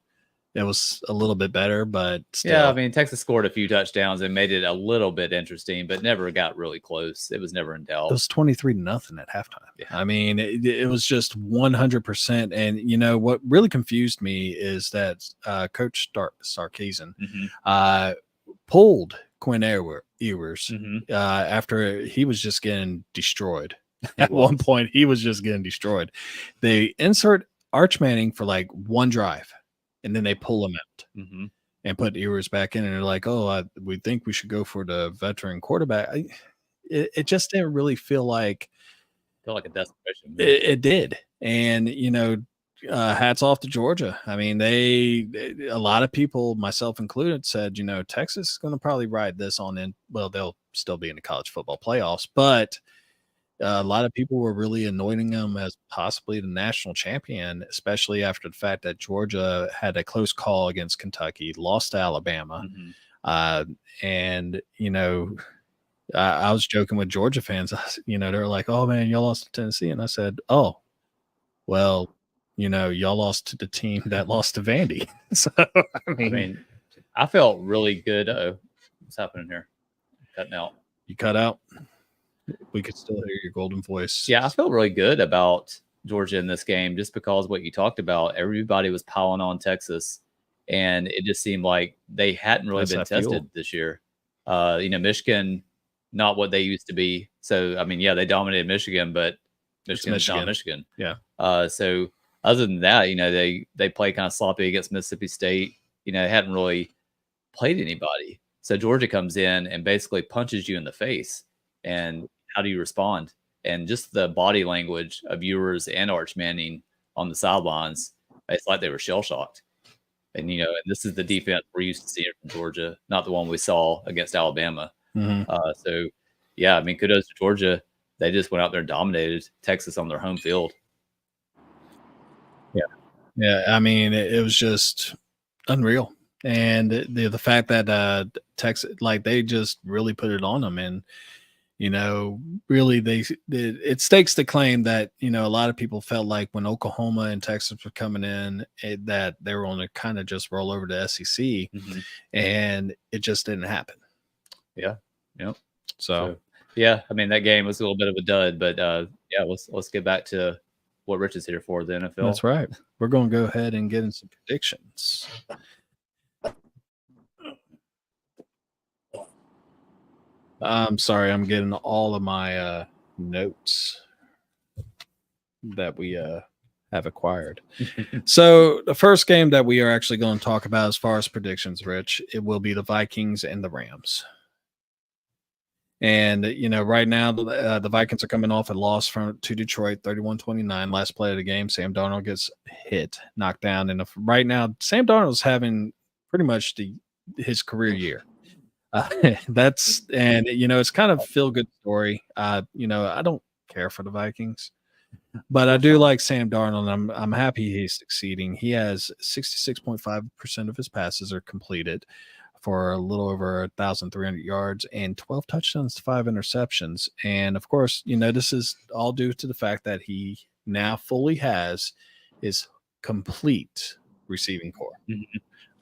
it was a little bit better, but still. Yeah, I mean, Texas scored a few touchdowns and made it a little bit interesting, but never got really close. It was never in doubt. It was 23-0 at halftime. Yeah. I mean, it was just 100%. And you know what really confused me is that Coach Sarkisian pulled Quinn Ewers after he was just getting destroyed. At one point, he was just getting destroyed. They insert Arch Manning for like one drive, and then they pull him out and put Ewers back in, and they're like, "Oh, we think we should go for the veteran quarterback." It just didn't really feel like a desperation. It did, and you know, hats off to Georgia. I mean, a lot of people, myself included, said, you know, Texas is going to probably ride this on in. Well, they'll still be in the college football playoffs, but a lot of people were really anointing them as possibly the national champion, especially after the fact that Georgia had a close call against Kentucky, lost to Alabama. And, you know, I was joking with Georgia fans, you know, they're like, "Oh man, y'all lost to Tennessee." And I said, "Oh, well, you know, y'all lost to the team that lost to Vandy." So, I mean, I felt really good. What's happening here? Cutting out. You cut out. We could still hear your golden voice. Yeah, I feel really good about Georgia in this game just because what you talked about, everybody was piling on Texas, and it just seemed like they hadn't really been tested this year. You know, Michigan, not what they used to be. So, I mean, yeah, they dominated Michigan, but Michigan is not Michigan. Yeah. So other than that, you know, they play kind of sloppy against Mississippi State. You know, they hadn't really played anybody. So Georgia comes in and basically punches you in the face. And how do you respond? And just the body language of Ewers and Arch Manning on the sidelines, it's like they were shell-shocked. And, you know, and this is the defense we're used to seeing from Georgia, not the one we saw against Alabama. So, yeah, I mean, kudos to Georgia. They just went out there and dominated Texas on their home field. Yeah, I mean, it was just unreal. And the fact that Texas, like, they just really put it on them. And, you know, really, it stakes the claim that, you know, a lot of people felt like when Oklahoma and Texas were coming in, that they were going to kind of just roll over to SEC, and it just didn't happen. Yeah. Yep. So, yeah, I mean, that game was a little bit of a dud, but yeah, let's get back to what Rich is here for, the NFL. That's right. We're going to go ahead and get in some predictions. I'm sorry, I'm getting all of my notes that we have acquired. So the first game that we are actually going to talk about as far as predictions, Rich, it will be the Vikings and the Rams. And, you know, right now the Vikings are coming off a loss to Detroit, 31-29, last play of the game. Sam Darnold gets knocked down. And right now, Sam Darnold's having pretty much his career year. And you know, it's kind of feel-good story. You know, I don't care for the Vikings, but I do like Sam Darnold. And I'm happy he's succeeding. He has 66.5% of his passes are completed for a little over 1,300 yards and 12 touchdowns to 5 interceptions. And of course, you know, this is all due to the fact that he now fully has his complete receiving core.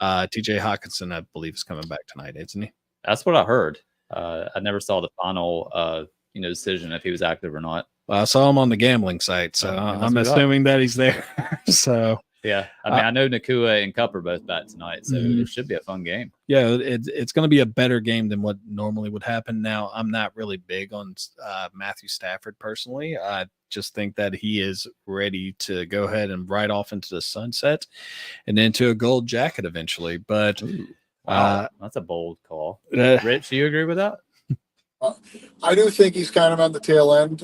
TJ Hawkinson, I believe, is coming back tonight, isn't he? That's what I heard. I never saw the final, decision if he was active or not. Well, I saw him on the gambling site, so I'm assuming that he's there. So yeah, I mean, I know Nakua and Cup are both back tonight, so it should be a fun game. Yeah, it's going to be a better game than what normally would happen. Now, I'm not really big on Matthew Stafford personally. I just think that he is ready to go ahead and ride off into the sunset and into a gold jacket eventually. But wow, that's a bold call. Rich, do you agree with that? I do think he's kind of on the tail end.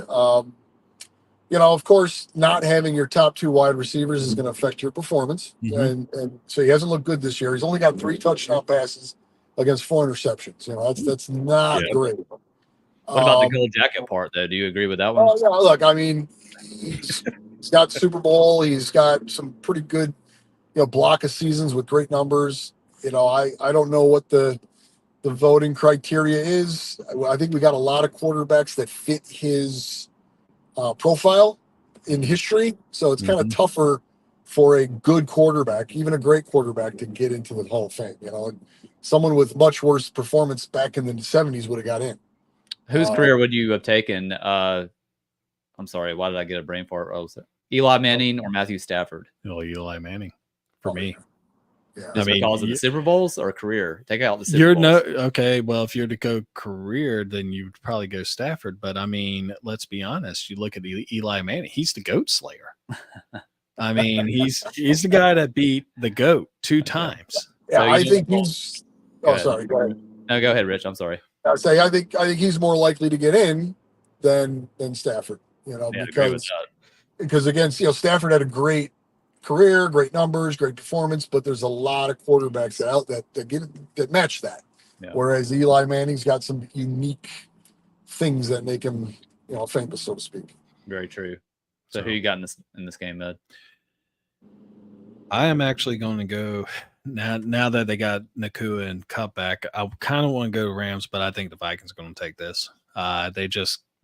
of course, not having your top 2 wide receivers is going to affect your performance. Mhm. And so he hasn't looked good this year. He's only got 3 touchdown passes against 4 interceptions. That's not Yeah. great. What about the Um, gold jacket part, though? Do you agree with that one? oh, yeah, look, I mean, he's got Super Bowl. He's got some pretty good, block of seasons with great numbers. I don't know what the voting criteria is. I think we got a lot of quarterbacks that fit his profile in history. So it's kind of Mhm. tougher for a good quarterback, even a great quarterback, to get into the Hall of Fame. Someone with much worse performance back in the 70s would have got in. Whose career would you have taken? I'm sorry, why did I get a brain fart? Oh, was it Eli Manning or Matthew Stafford? Oh, Eli Manning for me. Yeah. Just I mean, because of the Super Bowls or career? Take out the Super You're Bowls. okay. Well, if you're to go career, then you'd probably go Stafford. But I mean, let's be honest. You look at Eli Manning; he's the goat slayer. I mean, he's the guy that beat the goat 2 times. Yeah, So I you think don't- he's. Go Oh, ahead. sorry. Go ahead. No, go ahead, Rich. I'm sorry. I think he's more likely to get in than Stafford. Yeah, I agree with because again, Stafford had a great career, great numbers, great performance, but there's a lot of quarterbacks out that match that. Yeah. Whereas Eli Manning's got some unique things that make him, famous, so to speak. Very true. So who you got in this game, Ed? I am actually going to go now that they got Nakua and Cup back. I kind of want to go Rams, but I think the Vikings are going to take this.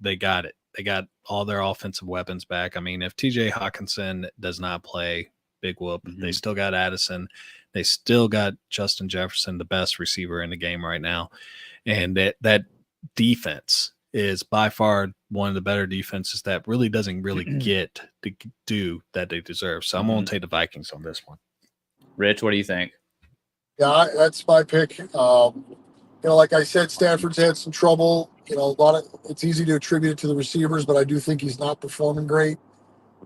They got it. They got all their offensive weapons back. I mean, if TJ Hawkinson does not play, big whoop. They still got Addison. They still got Justin Jefferson, the best receiver in the game right now. And that defense is by far one of the better defenses that really doesn't really get to do that they deserve. So I'm going to take the Vikings on this one. Rich, what do you think? Yeah, that's my pick. Like I said, Stafford's had some trouble. It's easy to attribute it to the receivers, but I do think he's not performing great.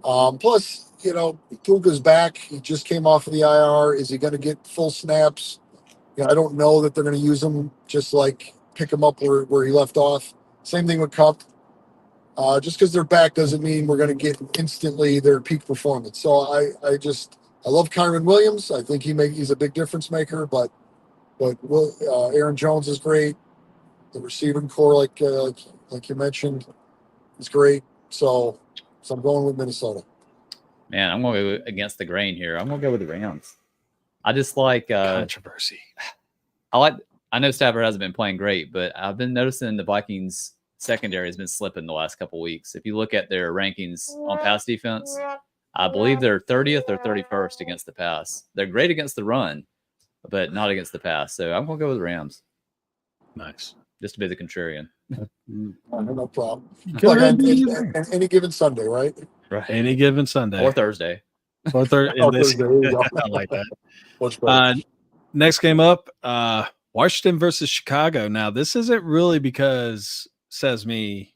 Plus, Puka's back. He just came off of the IR. Is he going to get full snaps? I don't know that they're going to use him, just like pick him up where he left off. Same thing with Cup. Just because they're back doesn't mean we're going to get instantly their peak performance. So I love Kyron Williams. I think he's a big difference maker, but Aaron Jones is great. The receiving core, like you mentioned, is great. So I'm going with Minnesota. Man, I'm going to go against the grain here. I'm going to go with the Rams. I just like controversy. I know Stafford hasn't been playing great, but I've been noticing the Vikings secondary has been slipping the last couple of weeks. If you look at their rankings on pass defense, I believe they're 30th or 31st against the pass. They're great against the run, but not against the pass. So I'm going to go with the Rams. Nice. Just to be the contrarian. No problem. Look, any given Sunday, right? Right. Any given Sunday. Or Thursday. Or Thursday. I like that. Much better. Next game up, Washington versus Chicago. Now, this isn't really because Says Me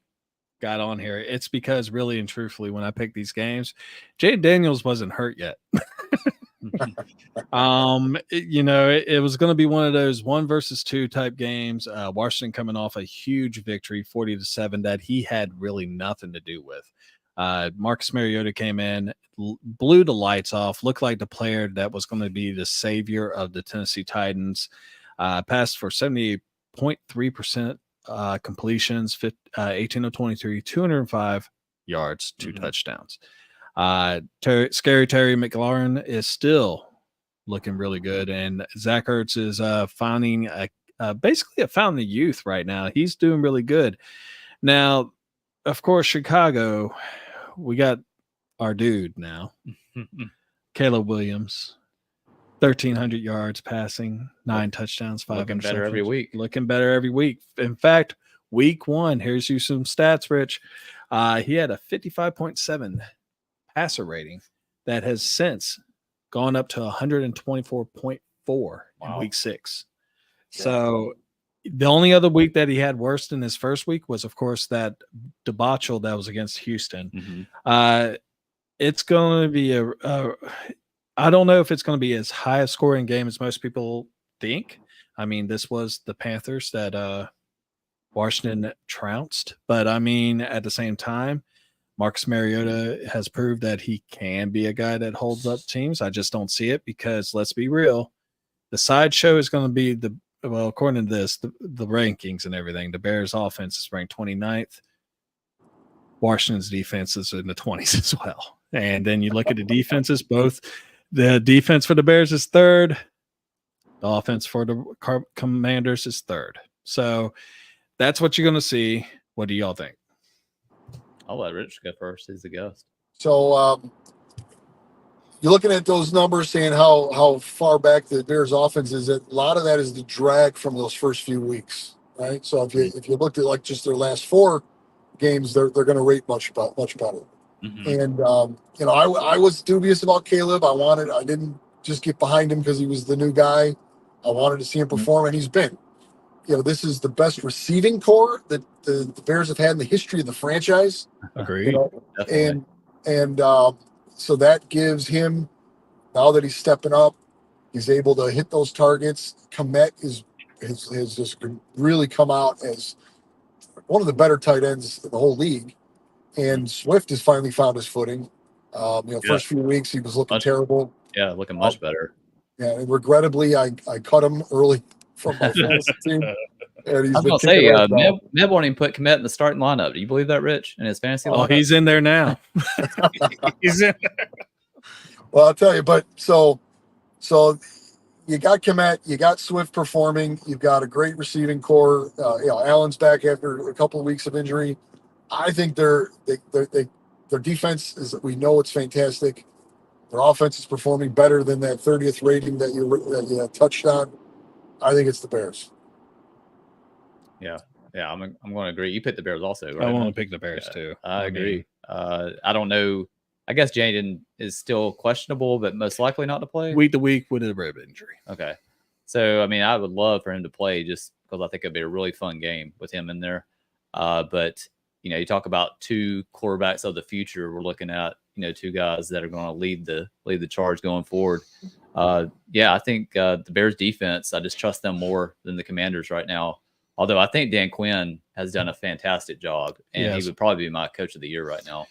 got on here. It's because really and truthfully, when I picked these games, Jay Daniels wasn't hurt yet. It was going to be one of those 1 versus 2 type games. Washington coming off a huge victory, 40-7, that he had really nothing to do with. Marcus Mariota came in, blew the lights off, looked like the player that was going to be the savior of the Tennessee Titans. Passed for 78.3% completions, 18 of 23, 205 yards, 2 touchdowns. Scary Terry McLaurin is still looking really good, and Zach Ertz is finding basically a fountain of youth right now. He's doing really good. Now, of course, Chicago, we got our dude now, Caleb Williams, 1,300 yards passing, 9 touchdowns, 5 Looking better every week. Looking better every week. In fact, week 1, here's you some stats, Rich. He had a 55.7 passer rating that has since gone up to 124.4 in week 6. So the only other week that he had worse than his first week was, of course, that debacle that was against Houston. It's going to be I don't know if it's going to be as high a scoring game as most people think. I mean, this was the Panthers that Washington trounced, but I mean, at the same time, Marcus Mariota has proved that he can be a guy that holds up teams. I just don't see it because let's be real. The sideshow is going to be according to this, the rankings and everything, the Bears offense is ranked 29th. Washington's defense is in the 20s as well. And then you look at the defenses, both the defense for the Bears is third. The offense for the Commanders is third. So that's what you're going to see. What do y'all think? I'll let Rich go first. He's the guest. So you're looking at those numbers, saying how far back the Bears offense is. A lot of that is the drag from those first few weeks, right? So if you looked at like just their last 4 games, they're going to rate much better. Mm-hmm. And I was dubious about Caleb. I didn't just get behind him because he was the new guy. I wanted to see him perform, and he's been. This is the best receiving core that the Bears have had in the history of the franchise. Agreed. And so that gives him, now that he's stepping up, he's able to hit those targets. Komet has just really come out as one of the better tight ends in the whole league. And Swift has finally found his footing. First few weeks he was looking terrible. Yeah, looking much better. Yeah, and regrettably, I cut him early from my fantasy team. And he's I was going to say, Meb won't even put Komet in the starting lineup. Do you believe that, Rich? In his fantasy lineup? Oh, he's in there now. He's in there. Well, I'll tell you, but so you got Komet, you got Swift performing, you've got a great receiving core. Allen's back after a couple of weeks of injury. I think their defense is, we know it's fantastic. Their offense is performing better than that 30th rating that you touched on. I think it's the Bears. Yeah, I'm going to agree. You picked the Bears also, right? I want to pick the Bears too. I agree. I don't know. I guess Jaden is still questionable, but most likely not to play. Week to week with a rib injury. Okay. So, I would love for him to play just because I think it'd be a really fun game with him in there. But, you talk about 2 quarterbacks of the future. We're looking at, 2 guys that are going to lead the charge going forward. I think the Bears defense, I just trust them more than the Commanders right now. Although I think Dan Quinn has done a fantastic job, and he would probably be my coach of the year right now.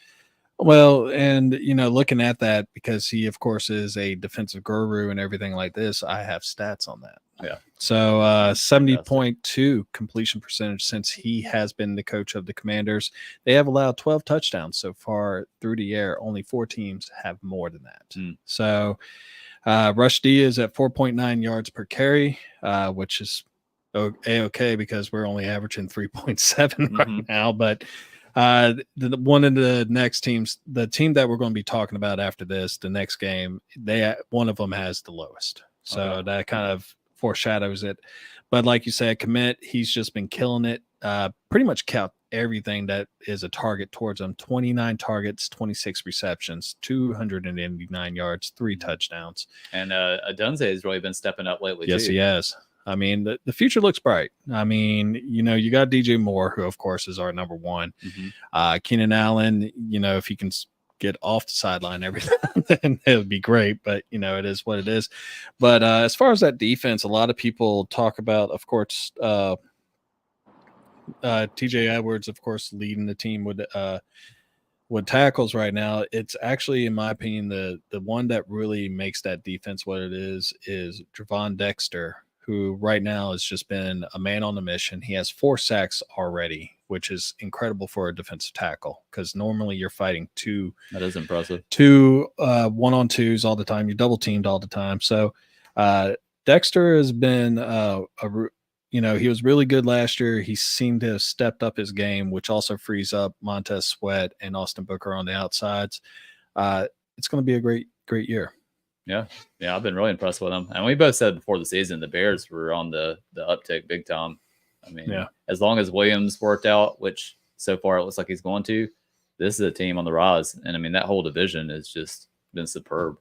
Well, and, looking at that, because he, of course, is a defensive guru and everything like this, I have stats on that. Yeah. So 70.2 completion percentage since he has been the coach of the Commanders. They have allowed 12 touchdowns so far through the air. Only 4 teams have more than that. So Rush D is at 4.9 yards per carry, which is okay because we're only averaging 3.7 right now. But one of the next teams, the team that we're going to be talking about after this, the next game, one of them has the lowest. So that kind of foreshadows it. But like you said, Komet, he's just been killing it. Pretty much kept everything that is a target towards him. 29 targets, 26 receptions, 289 yards, 3 touchdowns. And Adunze has really been stepping up lately. Yes, too. he has. The future looks bright. You got DJ Moore, who of course is our number 1. Keenan Allen, if he can get off the sideline every time, then it would be great. But it is what it is. But as far as that defense, a lot of people talk about, of course, TJ Edwards, of course, leading the team with tackles right now. It's actually, in my opinion, the one that really makes that defense what it is Javon Dexter, who right now has just been a man on a mission. He has 4 sacks already, which is incredible for a defensive tackle because normally you're fighting 2. That is impressive. 2 1-on-2s all the time. You're double teamed all the time. So Dexter has been he was really good last year. He seemed to have stepped up his game, which also frees up Montez Sweat and Austin Booker on the outsides. It's going to be a great year. Yeah, I've been really impressed with them. And we both said before the season the Bears were on the uptick big time. As long as Williams worked out, which so far it looks like he's going to, this is a team on the rise. And that whole division has just been superb.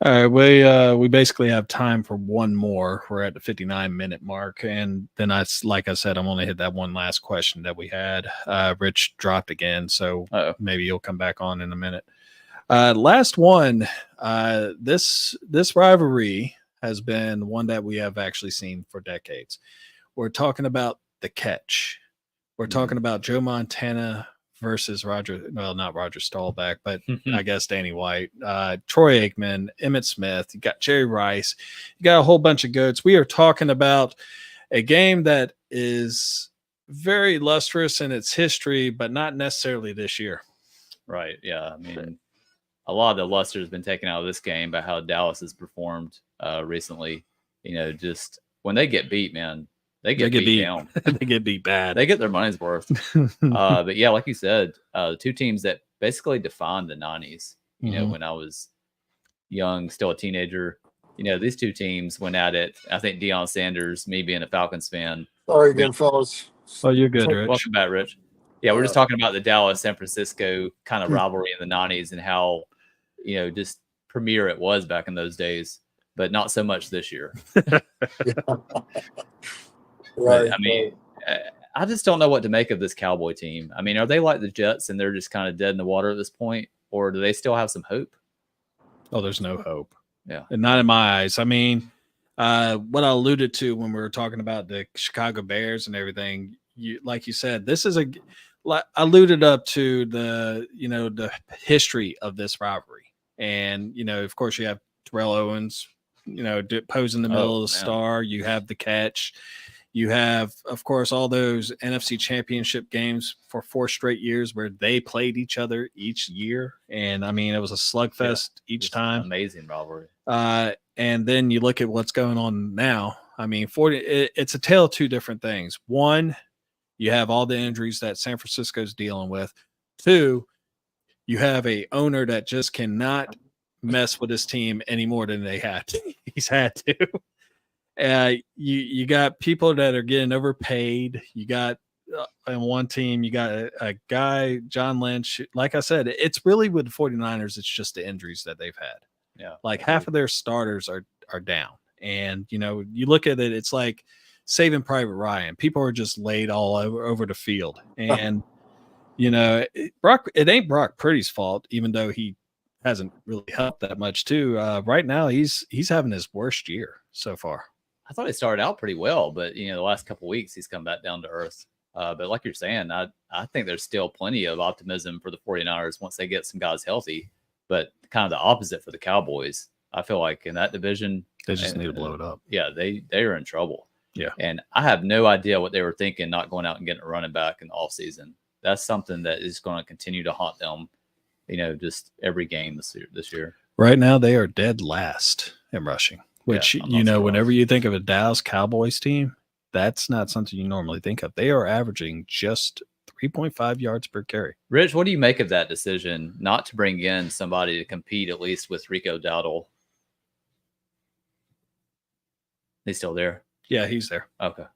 All right, we basically have time for one more. We're at the 59-minute mark, and then like I said, I'm going to hit that one last question that we had. Rich dropped again, so maybe he'll come back on in a minute. Last one. This rivalry has been one that we have actually seen for decades. We're talking about the catch. We're talking about Joe Montana versus not Roger Staubach, but I guess Danny White, Troy Aikman, Emmitt Smith. You got Jerry Rice. You got a whole bunch of goats. We are talking about a game that is very lustrous in its history, but not necessarily this year. Right. Yeah. I mean, a lot of the luster has been taken out of this game by how Dallas has performed recently. Just when they get beat, man, they get beat down. They get beat bad. They get their money's worth. But yeah, like you said, the two teams that basically defined the 90s, when I was young, still a teenager, these two teams went at it. I think Deion Sanders, me being a Falcons fan. Sorry again, fellas. Oh, you're good, Rich. Welcome back, Rich. Yeah, we're just talking about the Dallas-San Francisco kind of rivalry in the 90s and how, just premier it was back in those days, but not so much this year. Right. But, I mean, I just don't know what to make of this Cowboy team. I mean, are they like the Jets and they're just kind of dead in the water at this point, or do they still have some hope? Oh, there's no hope. Yeah. And not in my eyes. I mean, what I alluded to when we were talking about the Chicago Bears and everything, like you said, this is I alluded up to the history of this rivalry. And, of course, you have Terrell Owens, posing the middle of the star. You have the catch. You have, of course, all those NFC championship games for 4 straight years where they played each other each year. And, I mean, it was a slugfest each time. Amazing rivalry. And then you look at what's going on now. I mean, it's a tale of two different things. One, you have all the injuries that San Francisco's dealing with. Two, you have a owner that just cannot mess with his team any more than he's had to. You got people that are getting overpaid. You got on one team, you got a guy, John Lynch. Like I said, it's really with the 49ers, it's just the injuries that they've had. Yeah. Like half of their starters are down. And, you look at it, it's like Saving Private Ryan. People are just laid all over the field. And, it ain't Brock Purdy's fault, even though he hasn't really helped that much too. Right now, he's having his worst year so far. I thought he started out pretty well, but the last couple of weeks he's come back down to earth. But like you're saying, I think there's still plenty of optimism for the 49ers once they get some guys healthy. But kind of the opposite for the Cowboys. I feel like in that division, they just need to blow it up. Yeah, they are in trouble. Yeah, and I have no idea what they were thinking, not going out and getting a running back in the offseason. That's something that is going to continue to haunt them. Just every game this year. Right now, they are dead last in rushing. Which, whenever you think of a Dallas Cowboys team, that's not something you normally think of. They are averaging just 3.5 yards per carry. Rich, what do you make of that decision not to bring in somebody to compete at least with Rico Dowdle? He's still there? Yeah, he's there. Okay.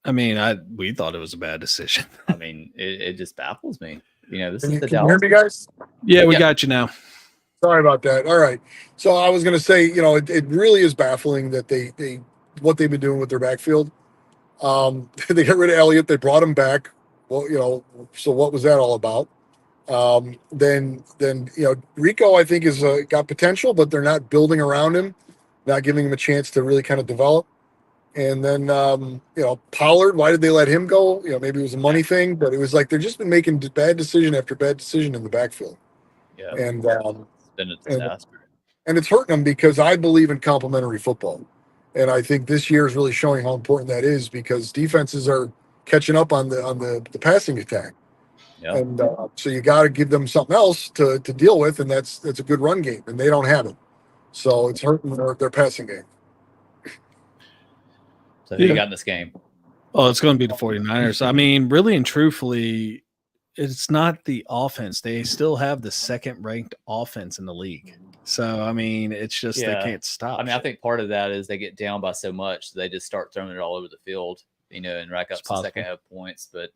I mean, we thought it was a bad decision. I mean, it just baffles me. This Can is the you Dallas. hear me, guys? Yeah, we got you now. Sorry about that. All right. So I was going to say, it really is baffling that they what they've been doing with their backfield. They got rid of Elliott. They brought him back. Well, so what was that all about? Then Rico, I think, is got potential, but they're not building around him, not giving him a chance to really kind of develop. And then, Pollard, why did they let him go? Maybe it was a money thing, but it was like they've just been making bad decision after bad decision in the backfield. Yeah. And it's been a disaster. And it's hurting them because I believe in complementary football. And I think this year is really showing how important that is because defenses are catching up on the passing attack. Yeah. And so you got to give them something else to deal with, and that's a good run game, and they don't have it. So it's hurting their passing game. So who you got in this game? Oh, it's going to be the 49ers. I mean, really and truthfully, it's not the offense. They still have the second-ranked offense in the league. So, I mean, it's just they can't stop. I mean, I think part of that is they get down by so much, they just start throwing it all over the field, and rack up some second-half points. But,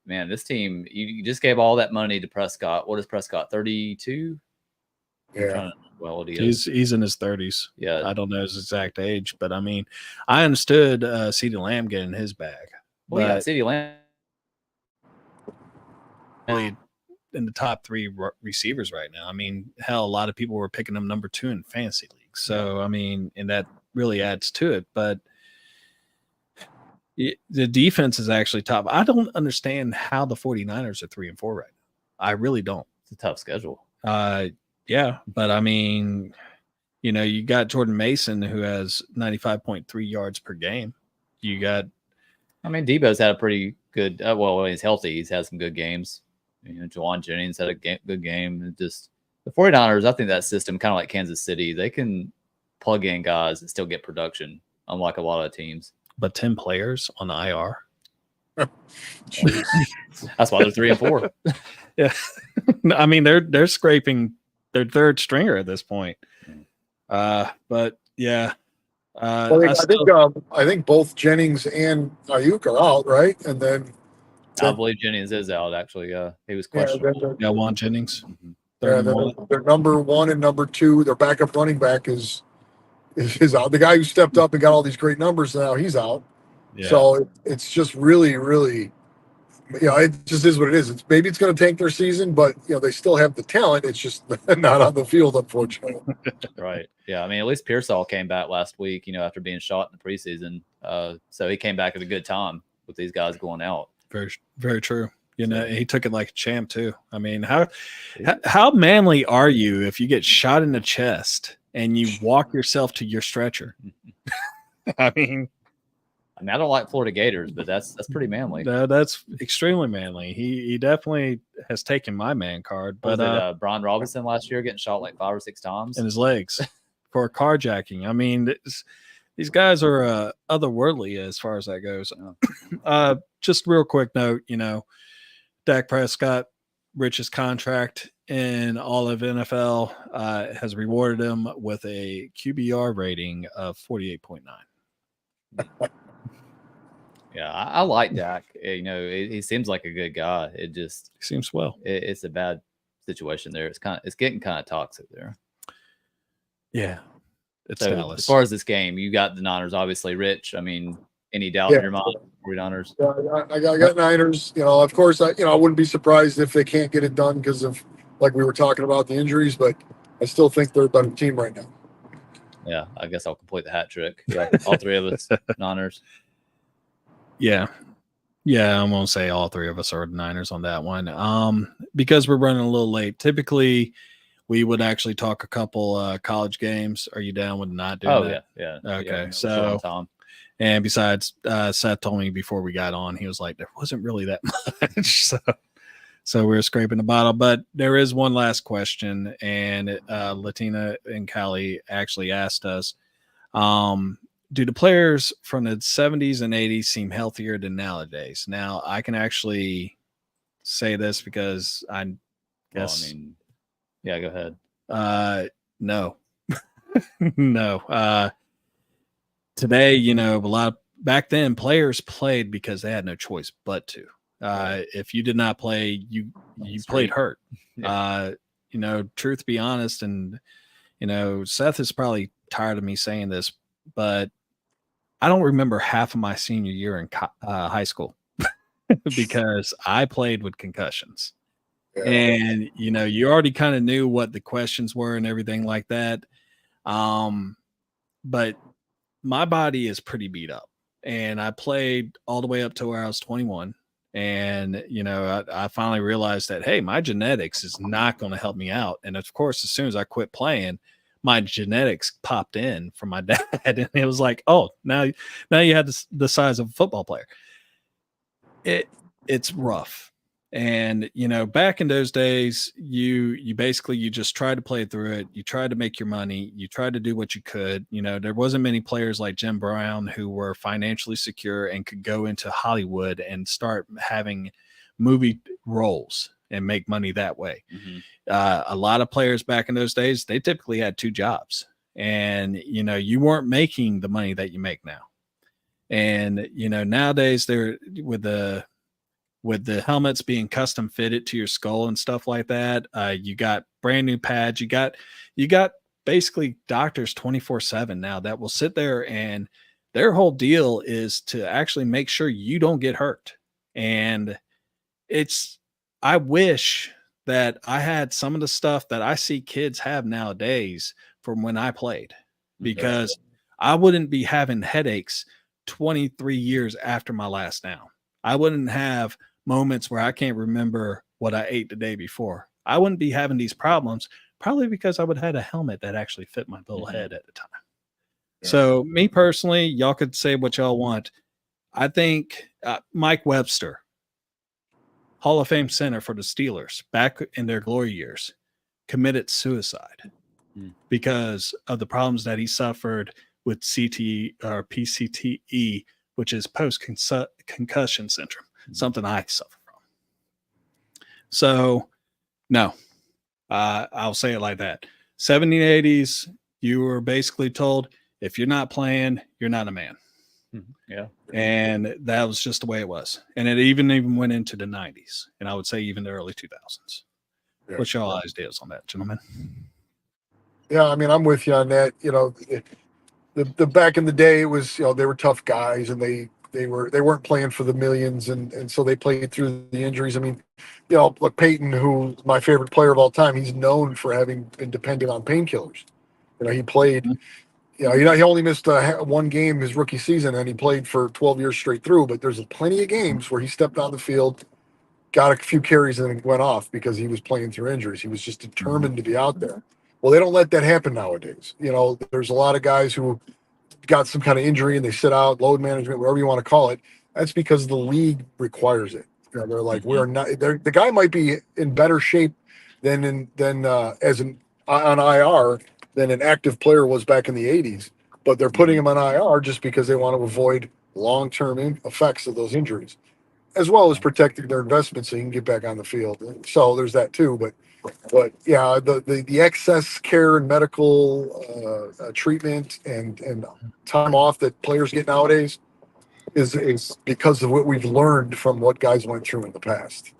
man, this team, you just gave all that money to Prescott. What is Prescott, 32? Yeah. Well, he's in his 30s. Yeah. I don't know his exact age, but, I mean, I understood CeeDee Lamb getting his bag. Well, yeah, CeeDee Lamb. In the top 3 receivers right now. I mean, hell, a lot of people were picking him number 2 in fantasy leagues. So, I mean, and that really adds to it. But The defense is actually top. I don't understand how the 49ers are 3-4 right now. I really don't. It's a tough schedule. Yeah, but I mean, you got Jordan Mason who has 95.3 yards per game. You got, I mean, Debo's had a pretty good. Well, when he's healthy, he's had some good games. Jawan Jennings had a good game. Just the 49ers, I think that system, kind of like Kansas City, they can plug in guys and still get production, unlike a lot of teams. But 10 players on the IR. That's why they're 3-4. Yeah, I mean they're scraping their third stringer at this point. But yeah, I think both Jennings and Ayuk are out, right? And then I believe Jennings is out. Actually, he was questionable. Yeah, Juan Jennings. Their number 1 and number 2, their backup running back is out. The guy who stepped up and got all these great numbers, now he's out. Yeah. So it's just really, really, it just is what it is. Maybe it's going to tank their season, but they still have the talent. It's just not on the field, unfortunately. Right. Yeah. I mean, at least Pearsall came back last week, after being shot in the preseason. So he came back at a good time with these guys going out. Very, very true. He took it like a champ too. I mean, how manly are you if you get shot in the chest and you walk yourself to your stretcher? I mean, I don't like Florida Gators, but that's pretty manly. That's extremely manly. He definitely has taken my man card. But was it Brian Robinson last year getting shot like 5 or 6 times in his legs for carjacking? I mean, these guys are otherworldly as far as that goes. Just real quick note, Dak Prescott, richest contract in all of NFL, has rewarded him with a QBR rating of 48.9. Yeah, I like Dak. He seems like a good guy. It just seems swell. It's a bad situation there. It's getting kind of toxic there. Yeah, it's so as far as this game, you got the Niners, obviously. Rich, I mean, any doubt in your mind? Niners. Yeah, I got Niners. Of course, I wouldn't be surprised if they can't get it done because of, like we were talking about, the injuries. But I still think they're a better team right now. Yeah, I guess I'll complete the hat trick. Yeah, all three of us, Niners. Yeah, I'm gonna say all three of us are Niners on that one. Because we're running a little late. Typically, we would actually talk a couple college games. Are you down with not doing that? Yeah. Okay, yeah, so Tom. And besides, Seth told me before we got on, he was like, there wasn't really that much. So we're scraping the bottle. But there is one last question. And Latina and Callie actually asked us, do the players from the 70s and 80s seem healthier than nowadays? Now, I can actually say this because I guess. Yeah, go ahead. No. No. Today, a lot back then players played because they had no choice but to. If you did not play, you played hurt. Yeah. Truth be honest, and Seth is probably tired of me saying this, but I don't remember half of my senior year in high school because I played with concussions. Yeah. And you already kind of knew what the questions were and everything like that. But my body is pretty beat up, and I played all the way up to where I was 21. And, I finally realized that, hey, my genetics is not going to help me out. And of course, as soon as I quit playing, my genetics popped in from my dad. And it was like, oh, now you had the size of a football player. It's rough. And, back in those days, you basically, you just tried to play through it. You tried to make your money. You tried to do what you could. There wasn't many players like Jim Brown who were financially secure and could go into Hollywood and start having movie roles and make money that way. Mm-hmm. A lot of players back in those days, they typically had 2 jobs, and, you weren't making the money that you make now. And, nowadays they're with the helmets being custom fitted to your skull and stuff like that. You got brand new pads. You got basically doctors 24/7 now that will sit there, and their whole deal is to actually make sure you don't get hurt. And I wish that I had some of the stuff that I see kids have nowadays from when I played, because I wouldn't be having headaches 23 years after my last down. I wouldn't have moments where I can't remember what I ate the day before. I wouldn't be having these problems probably because I would have had a helmet that actually fit my little head at the time. Yeah. So me personally, y'all could say what y'all want. I think Mike Webster, Hall of Fame center for the Steelers back in their glory years, committed suicide because of the problems that he suffered with CTE or PCTE, which is post-concussion syndrome, something I suffer from. So, no, I'll say it like that. 70s, 80s, you were basically told, if you're not playing, you're not a man. Yeah. And that was just the way it was. And it even went into the 90s. And I would say even the early 2000s. Yeah. What's your ideas on that, gentlemen? Yeah, I mean, I'm with you on that. You know, the back in the day, it was, you know, they were tough guys and they weren't playing for the millions. And so they played through the injuries. I mean, you know, look, Peyton, who's my favorite player of all time, he's known for having been dependent on painkillers. You know, he played, you know, he only missed one game his rookie season, and he played for 12 years straight through. But there's plenty of games where he stepped on the field, got a few carries, and then went off because he was playing through injuries. He was just determined to be out there. Well, they don't let that happen nowadays. You know, there's a lot of guys who got some kind of injury and they sit out, load management, whatever you want to call it. That's because the league requires it. You know, they're like, we're not. The guy might be in better shape than on IR than an active player was back in the 80s, but they're putting him on IR just because they want to avoid long-term effects of those injuries, as well as protecting their investment so you can get back on the field. So there's that too. But yeah, the excess care and medical treatment and time off that players get nowadays is because of what we've learned from what guys went through in the past.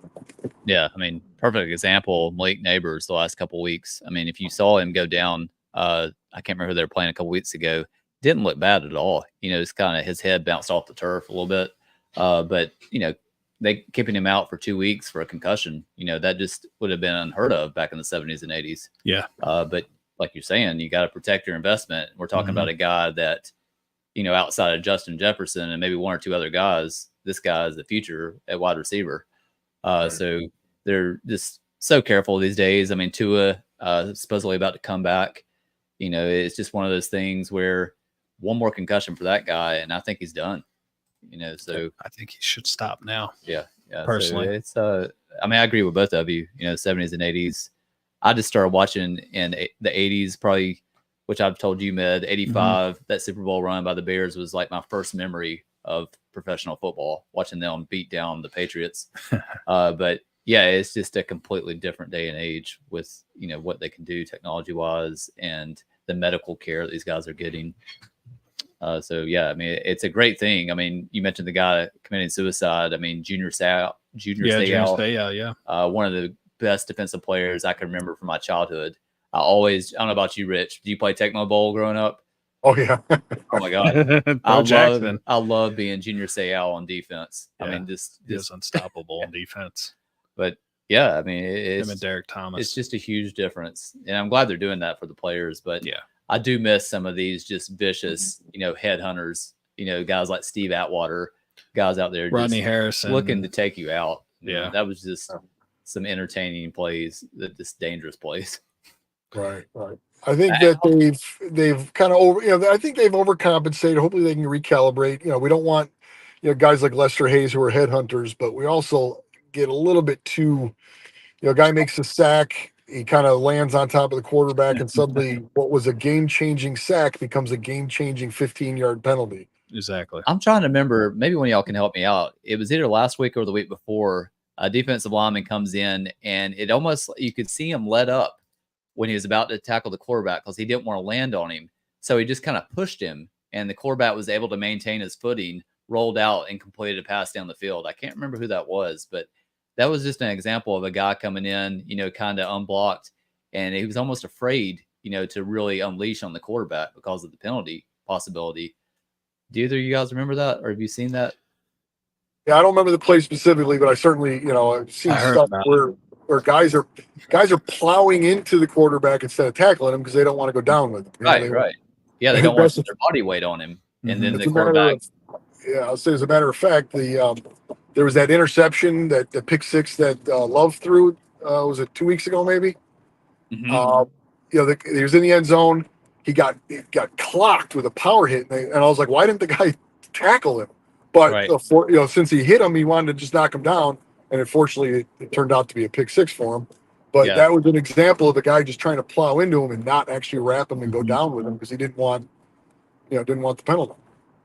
Yeah, I mean, perfect example, Malik Neighbors the last couple of weeks. I mean, if you saw him go down, I can't remember who they were playing a couple weeks ago, didn't look bad at all. You know, it's kind of his head bounced off the turf a little bit. But, you know, they keeping him out for 2 weeks for a concussion, you know, that just would have been unheard of back in the 70s and 80s. Yeah. But like you're saying, you got to protect your investment. We're talking about a guy that, you know, outside of Justin Jefferson and maybe one or two other guys, this guy is the future at wide receiver. So they're just so careful these days. I mean, Tua supposedly about to come back. You know, it's just one of those things where one more concussion for that guy, and I think he's done. You know, so I think he should stop now. Yeah. Personally, so it's I mean, I agree with both of you. You know, 70s and 80s. I just started watching in the 80s, probably, which I've told you, Med, 85. That Super Bowl run by the Bears was like my first memory of professional football, watching them beat down the Patriots. But yeah, it's just a completely different day and age with, you know, what they can do technology wise and the medical care that these guys are getting. So yeah, I mean, it's a great thing. I mean, you mentioned the guy committing suicide. I mean, Junior Seau, one of the best defensive players I can remember from my childhood. I don't know about you, Rich. Do you play Tecmo Bowl growing up? Oh yeah. Oh my God. I love being Junior Seau on defense. Yeah. I mean, just unstoppable on defense. But yeah, I mean, it's him and Derek Thomas. It's just a huge difference, and I'm glad they're doing that for the players. But yeah, I do miss some of these just vicious, you know, headhunters. You know, guys like Steve Atwater, guys out there, Rodney Harrison, looking to take you out. Yeah, that was just some entertaining plays, just dangerous plays. Right. I think that they've kind of I think they've overcompensated. Hopefully they can recalibrate. You know, we don't want, you know, guys like Lester Hayes who are headhunters, but we also get a little bit too, you know, guy makes a sack, he kind of lands on top of the quarterback, and suddenly what was a game-changing sack becomes a game-changing 15-yard penalty. Exactly. I'm trying to remember, maybe one of y'all can help me out. It was either last week or the week before, a defensive lineman comes in, and it almost, you could see him let up when he was about to tackle the quarterback because he didn't want to land on him. So he just kind of pushed him, and the quarterback was able to maintain his footing, rolled out, and completed a pass down the field. I can't remember who that was, but that was just an example of a guy coming in, you know, kind of unblocked, and he was almost afraid, you know, to really unleash on the quarterback because of the penalty possibility. Do either of you guys remember that, or have you seen that? Yeah, I don't remember the play specifically, but I certainly, you know, I've seen stuff where guys are plowing into the quarterback instead of tackling him because they don't want to go down with him. Right. Yeah, they don't want to put their body weight on him, and then the quarterback I'll say as a matter of fact, there was that interception, that the pick six that Love threw. Was it 2 weeks ago, maybe? Mhm. He was in the end zone. He got clocked with a power hit, and I was like, why didn't the guy tackle him? But Right. since he hit him, he wanted to just knock him down, and unfortunately, it turned out to be a pick six for him. But Yeah. that was an example of the guy just trying to plow into him and not actually wrap him and go Mhm. down with him because he didn't want the penalty.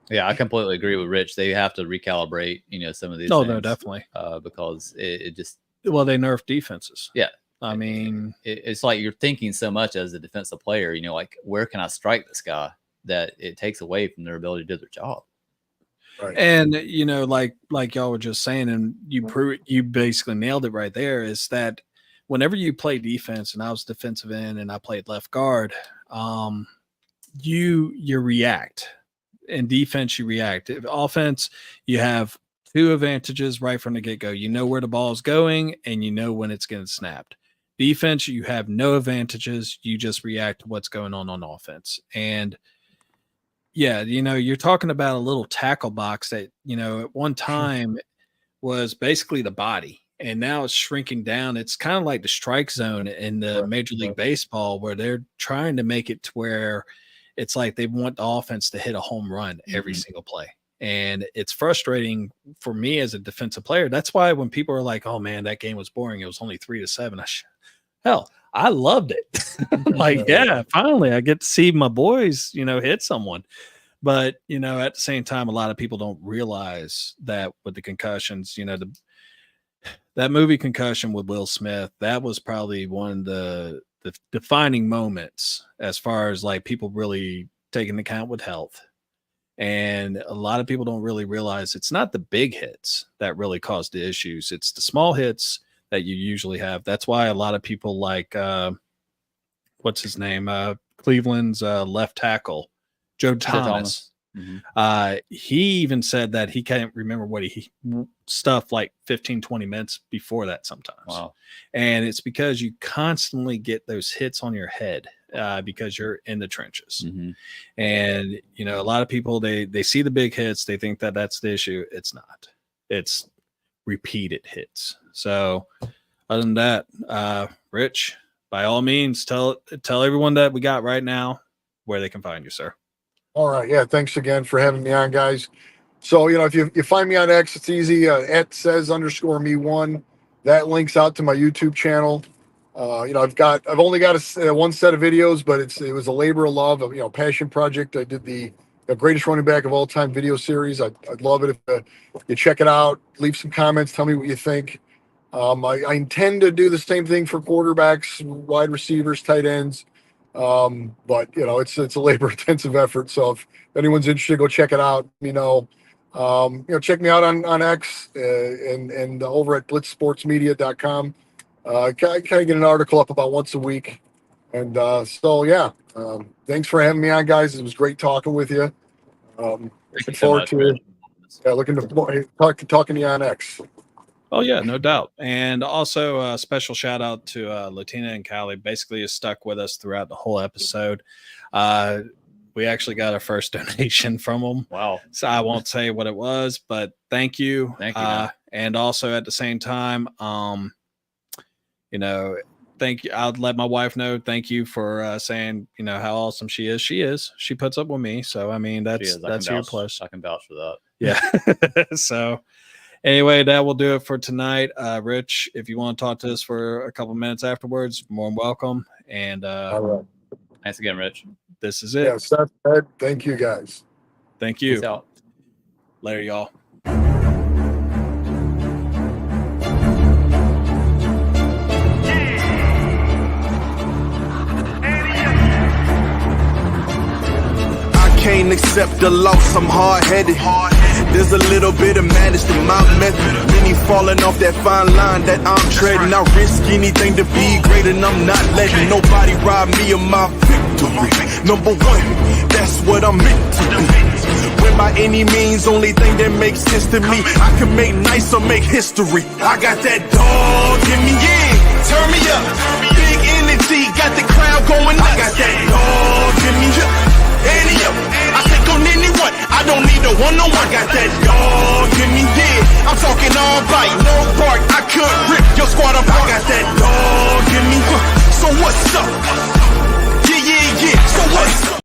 Yeah, I completely agree with Rich. They have to recalibrate, some of these No, things. no, definitely. Because it just, Well, they nerf defenses. Yeah. I mean, it's like you're thinking so much as a defensive player, like, where can I strike this guy, that it takes away from their ability to do their job. Right. and like y'all were just saying, and you basically nailed it right there, is that whenever you play defense, and I was defensive end and I played left guard, you react. In defense, you react. In offense, you have two advantages right from the get-go. You know where the ball is going, and you know when it's getting snapped. Defense, you have no advantages. You just react to what's going on offense. And yeah, you're talking about a little tackle box that, at one time was basically the body, and now it's shrinking down. It's kind of like the strike zone in the Major League Baseball, where they're trying to make it to where it's like they want the offense to hit a home run every single play. And it's frustrating for me as a defensive player. That's why when people are like, oh man, that game was boring, it was only 3-7. Hell, I loved it. Like, yeah, finally I get to see my boys, hit someone. But, at the same time, a lot of people don't realize that with the concussions, that movie Concussion with Will Smith, that was probably one of the defining moments as far as like people really taking account with health. And a lot of people don't really realize it's not the big hits that really cause the issues. It's the small hits that you usually have. That's why a lot of people like, what's his name? Cleveland's left tackle, Joe Thomas. He even said that he can't remember what he stuffed like 15-20 minutes before that sometimes. Wow. And it's because you constantly get those hits on your head because you're in the trenches. And a lot of people, they see the big hits, they think that that's the issue. It's not. It's repeated hits. So other than that, Rich, by all means, tell everyone that we got right now where they can find you, sir. All right. Yeah. Thanks again for having me on, guys. So, if you find me on X, it's easy. At says_me1. That links out to my YouTube channel. I've only got one set of videos, but it was a labor of love, a passion project. I did the greatest running back of all time video series. I'd love it if you check it out, leave some comments, tell me what you think. I intend to do the same thing for quarterbacks, wide receivers, tight ends. But it's a labor intensive effort. So if anyone's interested, go check it out. Check me out on X and over at blitzsportsmedia.com. I kind of get an article up about once a week. And thanks for having me on, guys. It was great talking with you. Looking forward to it. Yeah, looking to talking to you on X. Oh yeah, no doubt. And also a special shout out to Latina and Callie. Basically has stuck with us throughout the whole episode. We actually got our first donation from them. Wow. So I won't say what it was, but thank you. Thank you. And also at the same time, thank you. I'll let my wife know. Thank you for saying, how awesome she is. She puts up with me. So, I mean, that's your plus. I can vouch for that. Yeah. So anyway, that will do it for tonight. Rich, if you want to talk to us for a couple minutes afterwards, more than welcome. And all right. Thanks again, Rich. This is it. Yeah, Seth, Ed, thank you, guys. Thank you. Peace out. Later, y'all. Can't accept the loss, I'm hard-headed. There's a little bit of madness to my method. Many falling off that fine line that I'm treading. I risk anything to be great, and I'm not letting nobody rob me of my victory. Number one, that's what I'm meant to be. When by any means, only thing that makes sense to me, I can make nice or make history. I got that dog in me, yeah. Turn me up, big energy, got the crowd going nuts. I got that dog in me, yeah. I say go on anyone. I don't need a one-on-one. Got that dog in me, yeah. I'm talking all bite, no bark. I could rip your squad apart. I got that dog in me. So what's up? Yeah, yeah, yeah. So what's up?